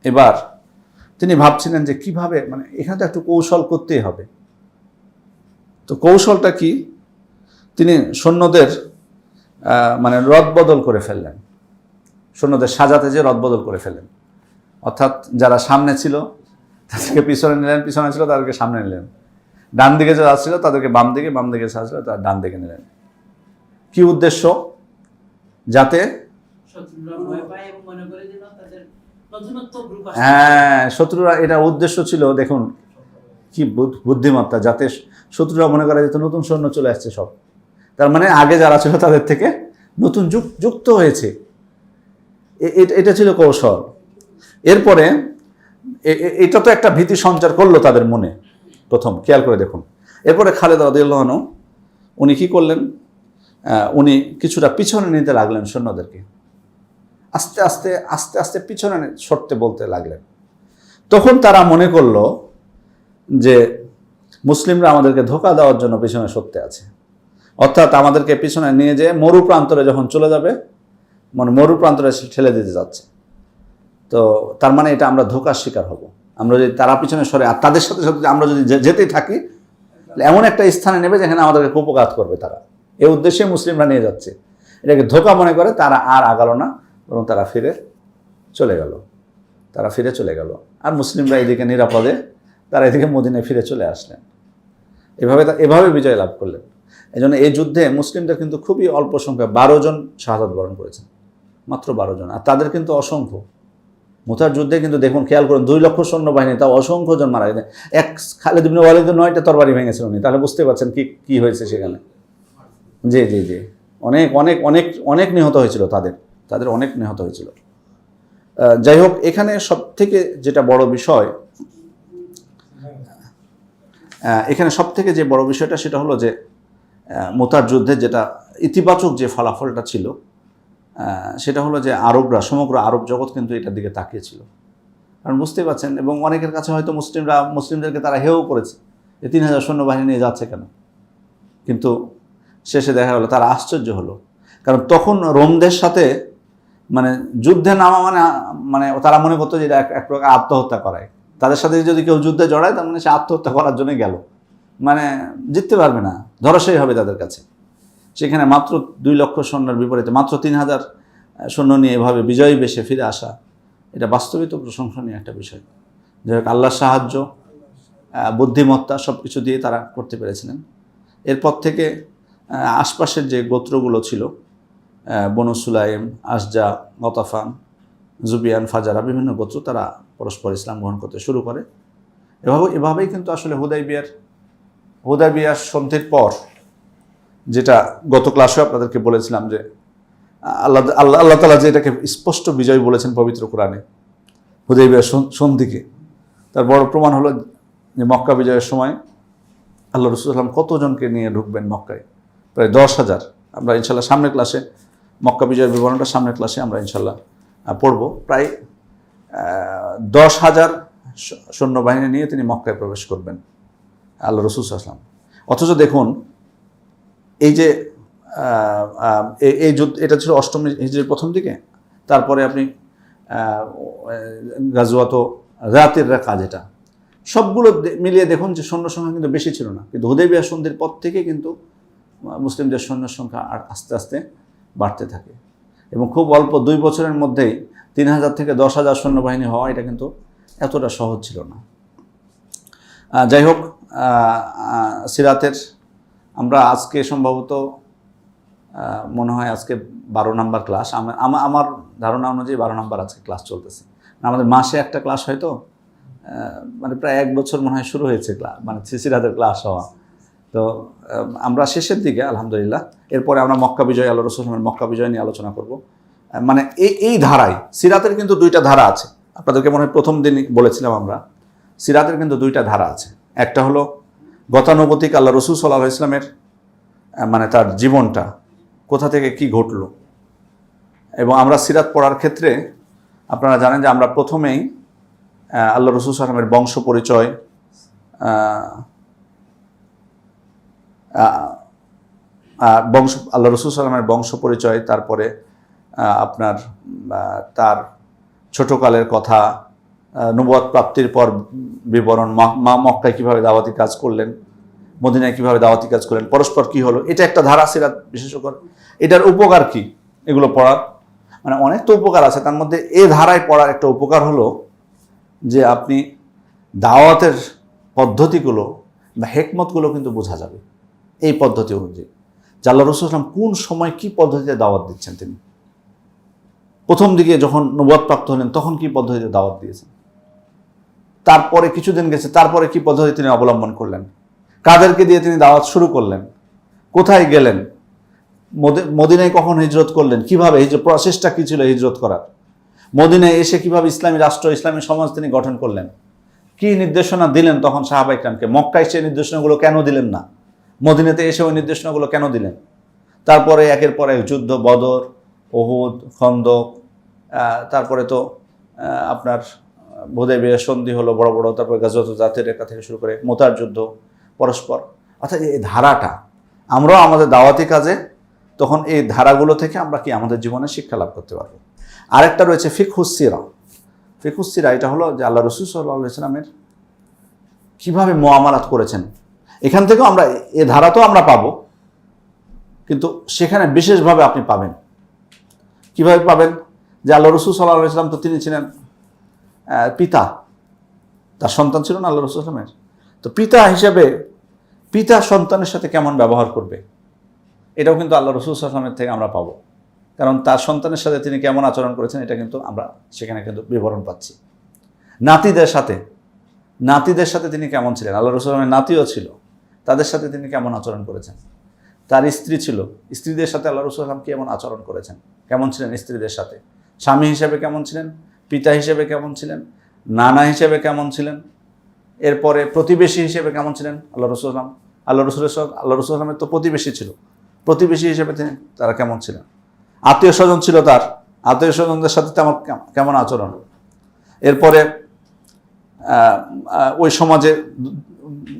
এবার তিনি ভাবছিলেন যে কিভাবে, মানে এখানে তো একটু কৌশল করতেই হবে। তো কৌশলটা কি? তিনি সৈন্যদের মানে রদবদল করে ফেললেন, সৈন্যদের সাজাতে যে রদবদল করে ফেললেন। অর্থাৎ যারা সামনে ছিল তাদেরকে পিছনে নিলেন, পিছনে ছিল তাদেরকে সামনে নিলেন, ডান দিকে যারা ছিল তাদেরকে বাম দিকে, বাম দিকে যারা ছিল তারা ডান দিকে নিলেন। কি উদ্দেশ্য? যাতে শত্রুরা, এটা উদ্দেশ্য ছিল। দেখুন কি বুদ্ধিমত্তা, যাতে শত্রুরা মনে করে যে নতুন সৈন্য চলে আসছে সব, তার মানে আগে যারা ছিল তাদের থেকে নতুন যুক্ত হয়েছে। এটা ছিল কৌশল। এরপরে এটা তো একটা ভীতি সঞ্চার করলো তাদের মনে, প্রথম খেয়াল করে দেখুন। এরপরে খালিদ রাদিয়াল্লাহু আনহু উনি কি করলেন? উনি কিছুটা পিছনে নিতে লাগলেন সৈন্যদেরকে, আস্তে আস্তে আস্তে আস্তে পিছনে সরতে বলতে লাগলেন। তখন তারা মনে করলো যে মুসলিমরা আমাদেরকে ধোঁকা দেওয়ার জন্য পিছনে সরতে আছে, অর্থাৎ আমাদেরকে পিছনে নিয়ে যেয়ে মরু প্রান্তরে যখন চলে যাবে, মানে মরু প্রান্তরে ঠেলে দিতে যাচ্ছে। তো তার মানে এটা আমরা ধোঁকার শিকার হব। আমরা যদি তারা পিছনে সরে আর তাদের সাথে সাথে আমরা যদি যেতেই থাকি, এমন একটা স্থানে নেবে যেখানে আমাদেরকে কুপঘাত করবে তারা। এই উদ্দেশ্যে মুসলিমরা নিয়ে যাচ্ছে, এটাকে ধোঁকা মনে করে তারা আর আগালো না, বরং তারা ফিরে চলে গেল। আর মুসলিমরা এদিকে নিরাপদে তারা এদিকে মদিনায় ফিরে চলে আসলেন। এভাবে বিজয় লাভ করলেন। এই জন্য এই যুদ্ধে মুসলিমদের কিন্তু খুবই অল্প সংখ্যা, 12 জন শাহাদাত বরণ করেছেন, মাত্র 12 জন। আর তাদের কিন্তু অসংখ্য। মুতার যুদ্ধে কিন্তু দেখুন, খেয়াল করুন, 2 লক্ষ সৈন্যবাহিনী, তাও অসংখ্য জন মারা গেছে। খালিদ ইবনে ওয়ালিদের 9টা তরবারি ভেঙেছিল উনি, তাহলে বুঝতে পারছেন কি হয়েছে সেখানে। জি জি জি, অনেক অনেক অনেক অনেক নিহত হয়েছিল, তাদের অনেক নিহত হয়েছিল। যাই হোক, এখানে সবথেকে যেটা বড় বিষয়, যে বড় বিষয়টা সেটা হলো যে মুতার যুদ্ধে যেটা ইতিবাচক যে ফলাফলটা ছিল সেটা হলো যে আরবরা, সমগ্র আরব জগৎ কিন্তু এটার দিকে তাকিয়েছিল। কারণ বুঝতে পারছেন, এবং অনেকের কাছে হয়তো মুসলিমদেরকে তারা হেও করেছে যে 3000 সৈন্যবাহিনী নিয়ে যাচ্ছে কেন, কিন্তু শেষে দেখা গেলো তারা আশ্চর্য হলো। কারণ তখন রোমদের সাথে মানে যুদ্ধে নামা মানে তারা মনে করতো যে এটা এক প্রকার আত্মহত্যা করায়। তাদের সাথে যদি কেউ যুদ্ধে জড়ায় তার মানে সে আত্মহত্যা করার জন্য গেল, মানে জিততে পারবে না, ধরাশায়ী হবে তাদের কাছে। সেখানে মাত্র 2 লক্ষ সৈন্যের বিপরীতে মাত্র 3000 সৈন্য নিয়ে এভাবে বিজয়ী বেশে ফিরে আসা, এটা বাস্তবিত প্রশংসনীয় একটা বিষয়। যাই হোক, আল্লাহর সাহায্য, বুদ্ধিমত্তা সব কিছু দিয়ে তারা করতে পেরেছিলেন। এরপর থেকে আশপাশের যে গোত্রগুলো ছিল, বনু সুলাইম, আশজা, গতাফান, জুবিয়ান, ফাজারা, বিভিন্ন গোত্র তারা পরস্পর ইসলাম গ্রহণ করতে শুরু করে। এভাবেই কিন্তু আসলে হুদাইবিয়ার সন্ধির পর, যেটা গত ক্লাসে আপনাদেরকে বলেছিলাম যে আল্লাহ তাআলা যে এটাকে স্পষ্ট বিজয় বলেছেন পবিত্র কোরআনে হুদাইবিয়ার সন্ধিকে, তার বড় প্রমাণ হলো যে মক্কা বিজয়ের সময় আল্লাহ রাসূল সাল্লাল্লাহু আলাইহি ওয়াসাল্লাম কতজনকে নিয়ে ঢুকবেন মক্কায়? প্রায় 10,000। আমরা ইনশাল্লাহ সামনের ক্লাসে মক্কা বিজয়ের বিবরণটা সামনের ক্লাসে আমরা ইনশাল্লাহ পড়ব। প্রায় 10,000 সৈন্যবাহিনী নিয়ে তিনি মক্কায় প্রবেশ করবেন আল্লাহ রাসূল সাল্লাল্লাহু আলাইহি ওয়াসাল্লাম। অথচ দেখুন, এই যে এই যুদ্ধ, এটা ছিল 8ম হিজরির প্রথম দিকে। তারপরে আপনি গাজওয়াত রাতের রাকা, যেটা সবগুলো মিলিয়ে দেখুন যে সৈন্য সংখ্যা কিন্তু বেশি ছিল না, কিন্তু হুদায়বিয়া সন্ধির পর থেকে কিন্তু মুসলিমদের সৈন্যের সংখ্যা আর আস্তে আস্তে বাড়তে থাকে, এবং খুব অল্প 2 বছরের মধ্যেই 3000 থেকে 10,000 সৈন্যবাহিনী হওয়া এটা কিন্তু এতটা সহজ ছিল না। যাই হোক, সিরাতের আমরা আজকে সম্ভবত মনে হয় আজকে 12 নম্বর ক্লাস, আমার ধারণা অনুযায়ী 12 নম্বর আজকে ক্লাস চলতেছে। আমাদের মাসে একটা ক্লাস হয়তো মানে প্রায় 1 বছর মনে হয় শুরু হয়েছে ক্লাস, মানে সিরাতের ক্লাস হওয়া। তো আমরা শেষের দিকে আলহামদুলিল্লাহ, এরপরে আমরা মক্কা বিজয়, আল্লাহ রাসূলের মক্কা বিজয় নিয়ে আলোচনা করব। মানে এই ধারায় সিরাতের কিন্তু 2টা ধারা আছে। আপনাদেরকে মনে হয় প্রথম দিনই বলেছিলাম আমরা, সিরাতের কিন্তু 2টা ধারা আছে। একটা হলো গতানুগতিক আল্লাহ রাসূল সাল্লাল্লাহু আলাইহি ওয়াসাল্লামের মানে তার জীবনটা কোথা থেকে কি ঘটলো, এবং আমরা সিরাত পড়ার ক্ষেত্রে আপনারা জানেন যে আমরা প্রথমেই আল্লাহ রাসূল সাল্লাল্লাহু আলাইহি ওয়াসাল্লামের বংশ পরিচয়, আল্লাহ রাসূল সাল্লাল্লাহু আলাইহি ওয়াসাল্লামের বংশ পরিচয়, তারপরে আপনার তার ছোটকালের কথা, নবুয়ত প্রাপ্তির পর বিবরণ, মক্কায় কীভাবে দাওয়াতি কাজ করলেন, মদিনায় কীভাবে দাওয়াতি কাজ করলেন, পরস্পর কী হলো, এটা একটা ধারা সিরাত। বিশেষ করে এটার উপকার কি এগুলো পড়ার, মানে অনেক তো উপকার আছে, তার মধ্যে এ ধারায় পড়ার একটা উপকার হলো যে আপনি দাওয়াতের পদ্ধতিগুলো বা হেকমতগুলো কিন্তু বোঝা যাবে এই পদ্ধতি অনুযায়ী, যে আল্লাহ রাসূল সাল্লাল্লাহু আলাইহি ওয়াসাল্লাম কোন সময় কী পদ্ধতিতে দাওয়াত দিচ্ছেন। তিনি প্রথম দিকে যখন নবুয়ত প্রাপ্ত হলেন তখন কী পদ্ধতিতে দাওয়াত দিয়েছেন, তারপরে কিছুদিন গেছে তারপরে কী পদ্ধতি তিনি অবলম্বন করলেন, কাদেরকে দিয়ে তিনি দাওয়াত শুরু করলেন, কোথায় গেলেন, মদিনায় কখন হিজরত করলেন, কীভাবে প্রচেষ্টা কী ছিল হিজরত করার, মদিনায় এসে কীভাবে ইসলামী রাষ্ট্র, ইসলামী সমাজ তিনি গঠন করলেন, কী নির্দেশনা দিলেন তখন সাহাবা ইকরামকে, মক্কায় সেই নির্দেশনাগুলো কেন দিলেন না, মদিনাতে এসে ওই নির্দেশনাগুলো কেন দিলেন, তারপরে একের পর এক যুদ্ধ, বদর, উহুদ, খন্দক, তারপরে তো আপনার হুদায়বিয়া সন্ধি হলো বড় বড়, তারপরে গাজওয়াতুল জাতের রেখা থেকে শুরু করে মুতার যুদ্ধ, পরস্পর। অর্থাৎ এই ধারাটা আমরাও আমাদের দাওয়াতি কাজে তখন এই ধারাগুলো থেকে আমরা কি আমাদের জীবনে শিক্ষা লাভ করতে পারবো। আরেকটা রয়েছে ফিকহুস সিরা। ফিকহুস সিরা এটা হলো যে আল্লাহ রাসূল সাল্লাল্লাহু আলাইহি ওয়াসাল্লামের কীভাবে মুআমালাত করেছেন, এখান থেকেও আমরা এ ধারা তো আমরা পাবো, কিন্তু সেখানে বিশেষভাবে আপনি পাবেন। কিভাবে পাবেন? যে আল্লাহ রাসূল সাল্লাল্লাহু আলাইহি ওয়াসাল্লাম তো তিনি ছিলেন পিতা, তার সন্তান ছিল না আল্লাহ রাসূল সাল্লাল্লাহু আলাইহি ওয়াসাল্লামের, তো পিতা হিসেবে পিতা সন্তানের সাথে কেমন ব্যবহার করবে এটাও কিন্তু আল্লাহ রাসূল সাল্লাল্লাহু আলাইহি ওয়াসাল্লামের থেকে আমরা পাবো। কারণ তার সন্তানের সাথে তিনি কেমন আচরণ করেছেন এটা কিন্তু আমরা সেখানে কিন্তু বিবরণ পাচ্ছি। নাতিদের সাথে তিনি কেমন ছিলেন, আল্লাহ রাসূল সাল্লাল্লাহু আলাইহি ওয়াসাল্লামের নাতিও ছিল, তাদের সাথে তিনি কেমন আচরণ করেছেন। তার স্ত্রী ছিল, স্ত্রীদের সাথে আল্লাহ রাসূল সাল্লাল্লাহু আলাইহি ওয়াসাল্লাম কেমন আচরণ করেছেন, কেমন ছিলেন স্ত্রীদের সাথে, স্বামী হিসেবে কেমন ছিলেন, পিতা হিসেবে কেমন ছিলেন, নানা হিসেবে কেমন ছিলেন, এরপরে প্রতিবেশী হিসেবে কেমন ছিলেন। আল্লাহ রাসূল সাল্লামের তো প্রতিবেশী ছিল, প্রতিবেশী হিসেবে তিনি তারা কেমন ছিলেন, আত্মীয় স্বজন ছিল তার, আত্মীয় স্বজনদের সাথে তেমন কেমন আচরণ, এরপরে ওই সমাজে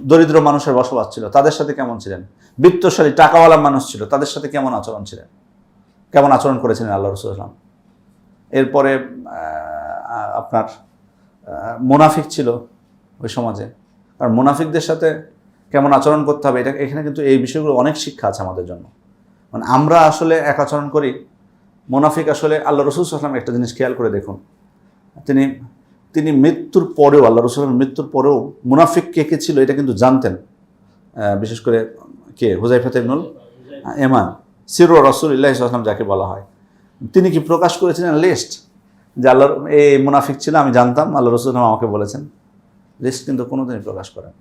দরিদ্র মানুষের বসবাস ছিল, তাদের সাথে কেমন ছিলেন, বিত্তশালী টাকাওয়ালা মানুষ ছিল, তাদের সাথে কেমন আচরণ করেছিলেন আল্লাহ রাসূল সাল্লাল্লাহু আলাইহি ওয়াসাল্লাম। এরপরে আপনার মুনাফিক ছিল ওই সমাজে, আর মুনাফিকদের সাথে কেমন আচরণ করতে হবে, এখানে কিন্তু এই বিষয়গুলো অনেক শিক্ষা আছে আমাদের জন্য। মানে আমরা আসলে এক আচরণ করি, মুনাফিক আসলে আল্লাহ রাসূল সাল্লাল্লাহু আলাইহি ওয়াসাল্লাম একটা জিনিস খেয়াল করে দেখুন, তিনি মৃত্যুর পরেও, আল্লাহ রাসূলের মৃত্যুর পরেও মুনাফিক কে কে ছিল এটা কিন্তু জানতেন। বিশেষ করে কে, হুযায়ফা ইবনুল ইয়ামান, সিররু রাসূলিল্লাহি সাল্লাল্লাহু আলাইহি ওয়াসাল্লাম যাকে বলা হয়, তিনি কি প্রকাশ করেছিলেন লিস্ট যে আল্লাহর এই মুনাফিক ছিল, আমি জানতাম, আল্লাহ রাসূল আমাকে বলেছেন, লিস্ট কিন্তু কোনোদিনই প্রকাশ করেন,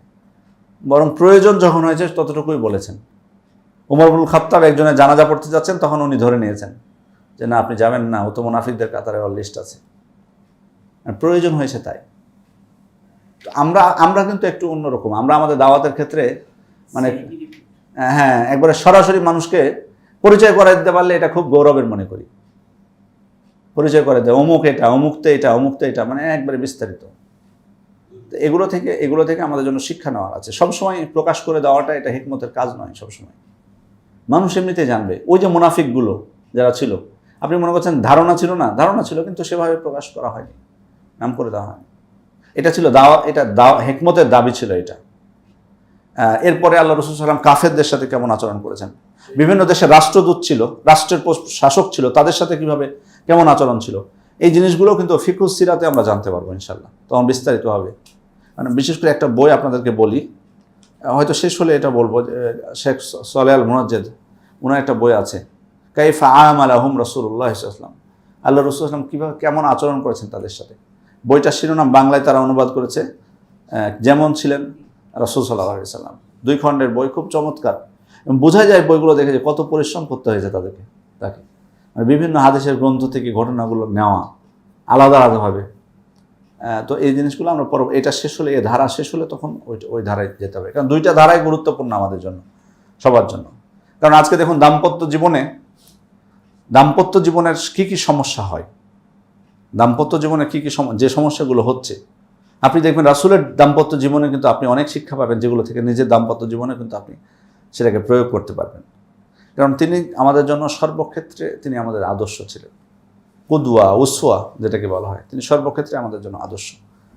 বরং প্রয়োজন যখন হয়েছে ততটুকুই বলেছেন। ওমর ইবনুল খাত্তাব একজনের জানাজা পড়তে যাচ্ছেন, তখন উনি ধরে নিয়েছেন যে না আপনি যাবেন না, ও তো মুনাফিকদের কাতারে ওর লিস্ট আছে, প্রয়োজন হয়েছে তাই। আমরা কিন্তু একটু অন্যরকম, আমরা আমাদের দাওয়াতের ক্ষেত্রে মানে হ্যাঁ একবারে সরাসরি মানুষকে পরিচয় করে দিতে পারলে এটা খুব গৌরবের মনে করি, পরিচয় করে দেয় অমুক এটা, অমুকতে এটা, অমুকতে এটা, মানে একবারে বিস্তারিত। এগুলো থেকে আমাদের জন্য শিক্ষা নেওয়ার আছে। সবসময় প্রকাশ করে দেওয়াটা এটা হিকমতের কাজ নয়। সবসময় মানুষ এমনিতে জানবে। ওই যে মুনাফিকগুলো যারা ছিল, আপনি মনে করছেন ধারণা ছিল না, ধারণা ছিল কিন্তু সেভাবে প্রকাশ করা হয়নি, নাম করে দেওয়া হয়নি। এটা ছিল দাওয়া, এটা হেকমতের দাবি ছিল এটা। এরপরে আল্লাহ রসুল সাল্লাম কাফেরদের সাথে কেমন আচরণ করেছেন, বিভিন্ন দেশের রাষ্ট্রদূত ছিল, রাষ্ট্রের শাসক ছিল, তাদের সাথে কিভাবে কেমন আচরণ ছিল, এই জিনিসগুলো কিন্তু ফিকহুস সিরাতে আমরা জানতে পারবো ইনশাল্লাহ, তখন বিস্তারিতভাবে। মানে বিশেষ করে একটা বই আপনাদেরকে বলি, হয়তো শেষ হলে এটা বলবো, শেখ সালেহ আল মুনাজ্জেদ, ওনার একটা বই আছে, কাইফা আমালাহুম রাসূলুল্লাহ সাল্লাল্লাহু আলাইহি ওয়াসাল্লাম, আল্লাহ রসুল সাল্লাম কীভাবে কেমন আচরণ করেছেন তাদের সাথে। বইটার শিরোনাম বাংলায় তারা অনুবাদ করেছে যেমন ছিলেন রাসূল সাল্লাল্লাহু আলাইহি ওয়াসাল্লাম। 2 খণ্ডের বই, খুব চমৎকার। এবং বোঝা যায় বইগুলো দেখে যে কত পরিশ্রম করতে হয়েছে তাকে মানে বিভিন্ন হাদিসের গ্রন্থ থেকে ঘটনাগুলো নেওয়া আলাদা আলাদাভাবে। তো এই জিনিসগুলো আমরা এটা শেষ হলে, এই ধারা শেষ হলে তখন ওই ধারায় যেতে হবে, কারণ 2টা ধারাই গুরুত্বপূর্ণ আমাদের জন্য, সবার জন্য। কারণ আজকে দেখুন দাম্পত্য জীবনের কী কী সমস্যা হয়, দাম্পত্য জীবনে কী কী যে সমস্যাগুলো হচ্ছে, আপনি দেখবেন রাসূলের দাম্পত্য জীবনে কিন্তু আপনি অনেক শিক্ষা পাবেন, যেগুলো থেকে নিজের দাম্পত্য জীবনে কিন্তু আপনি সেটাকে প্রয়োগ করতে পারবেন। কারণ তিনি আমাদের জন্য সর্বক্ষেত্রে তিনি আমাদের আদর্শ ছিলেন, কুদওয়া উসওয়া যেটাকে বলা হয়, তিনি সর্বক্ষেত্রে আমাদের জন্য আদর্শ।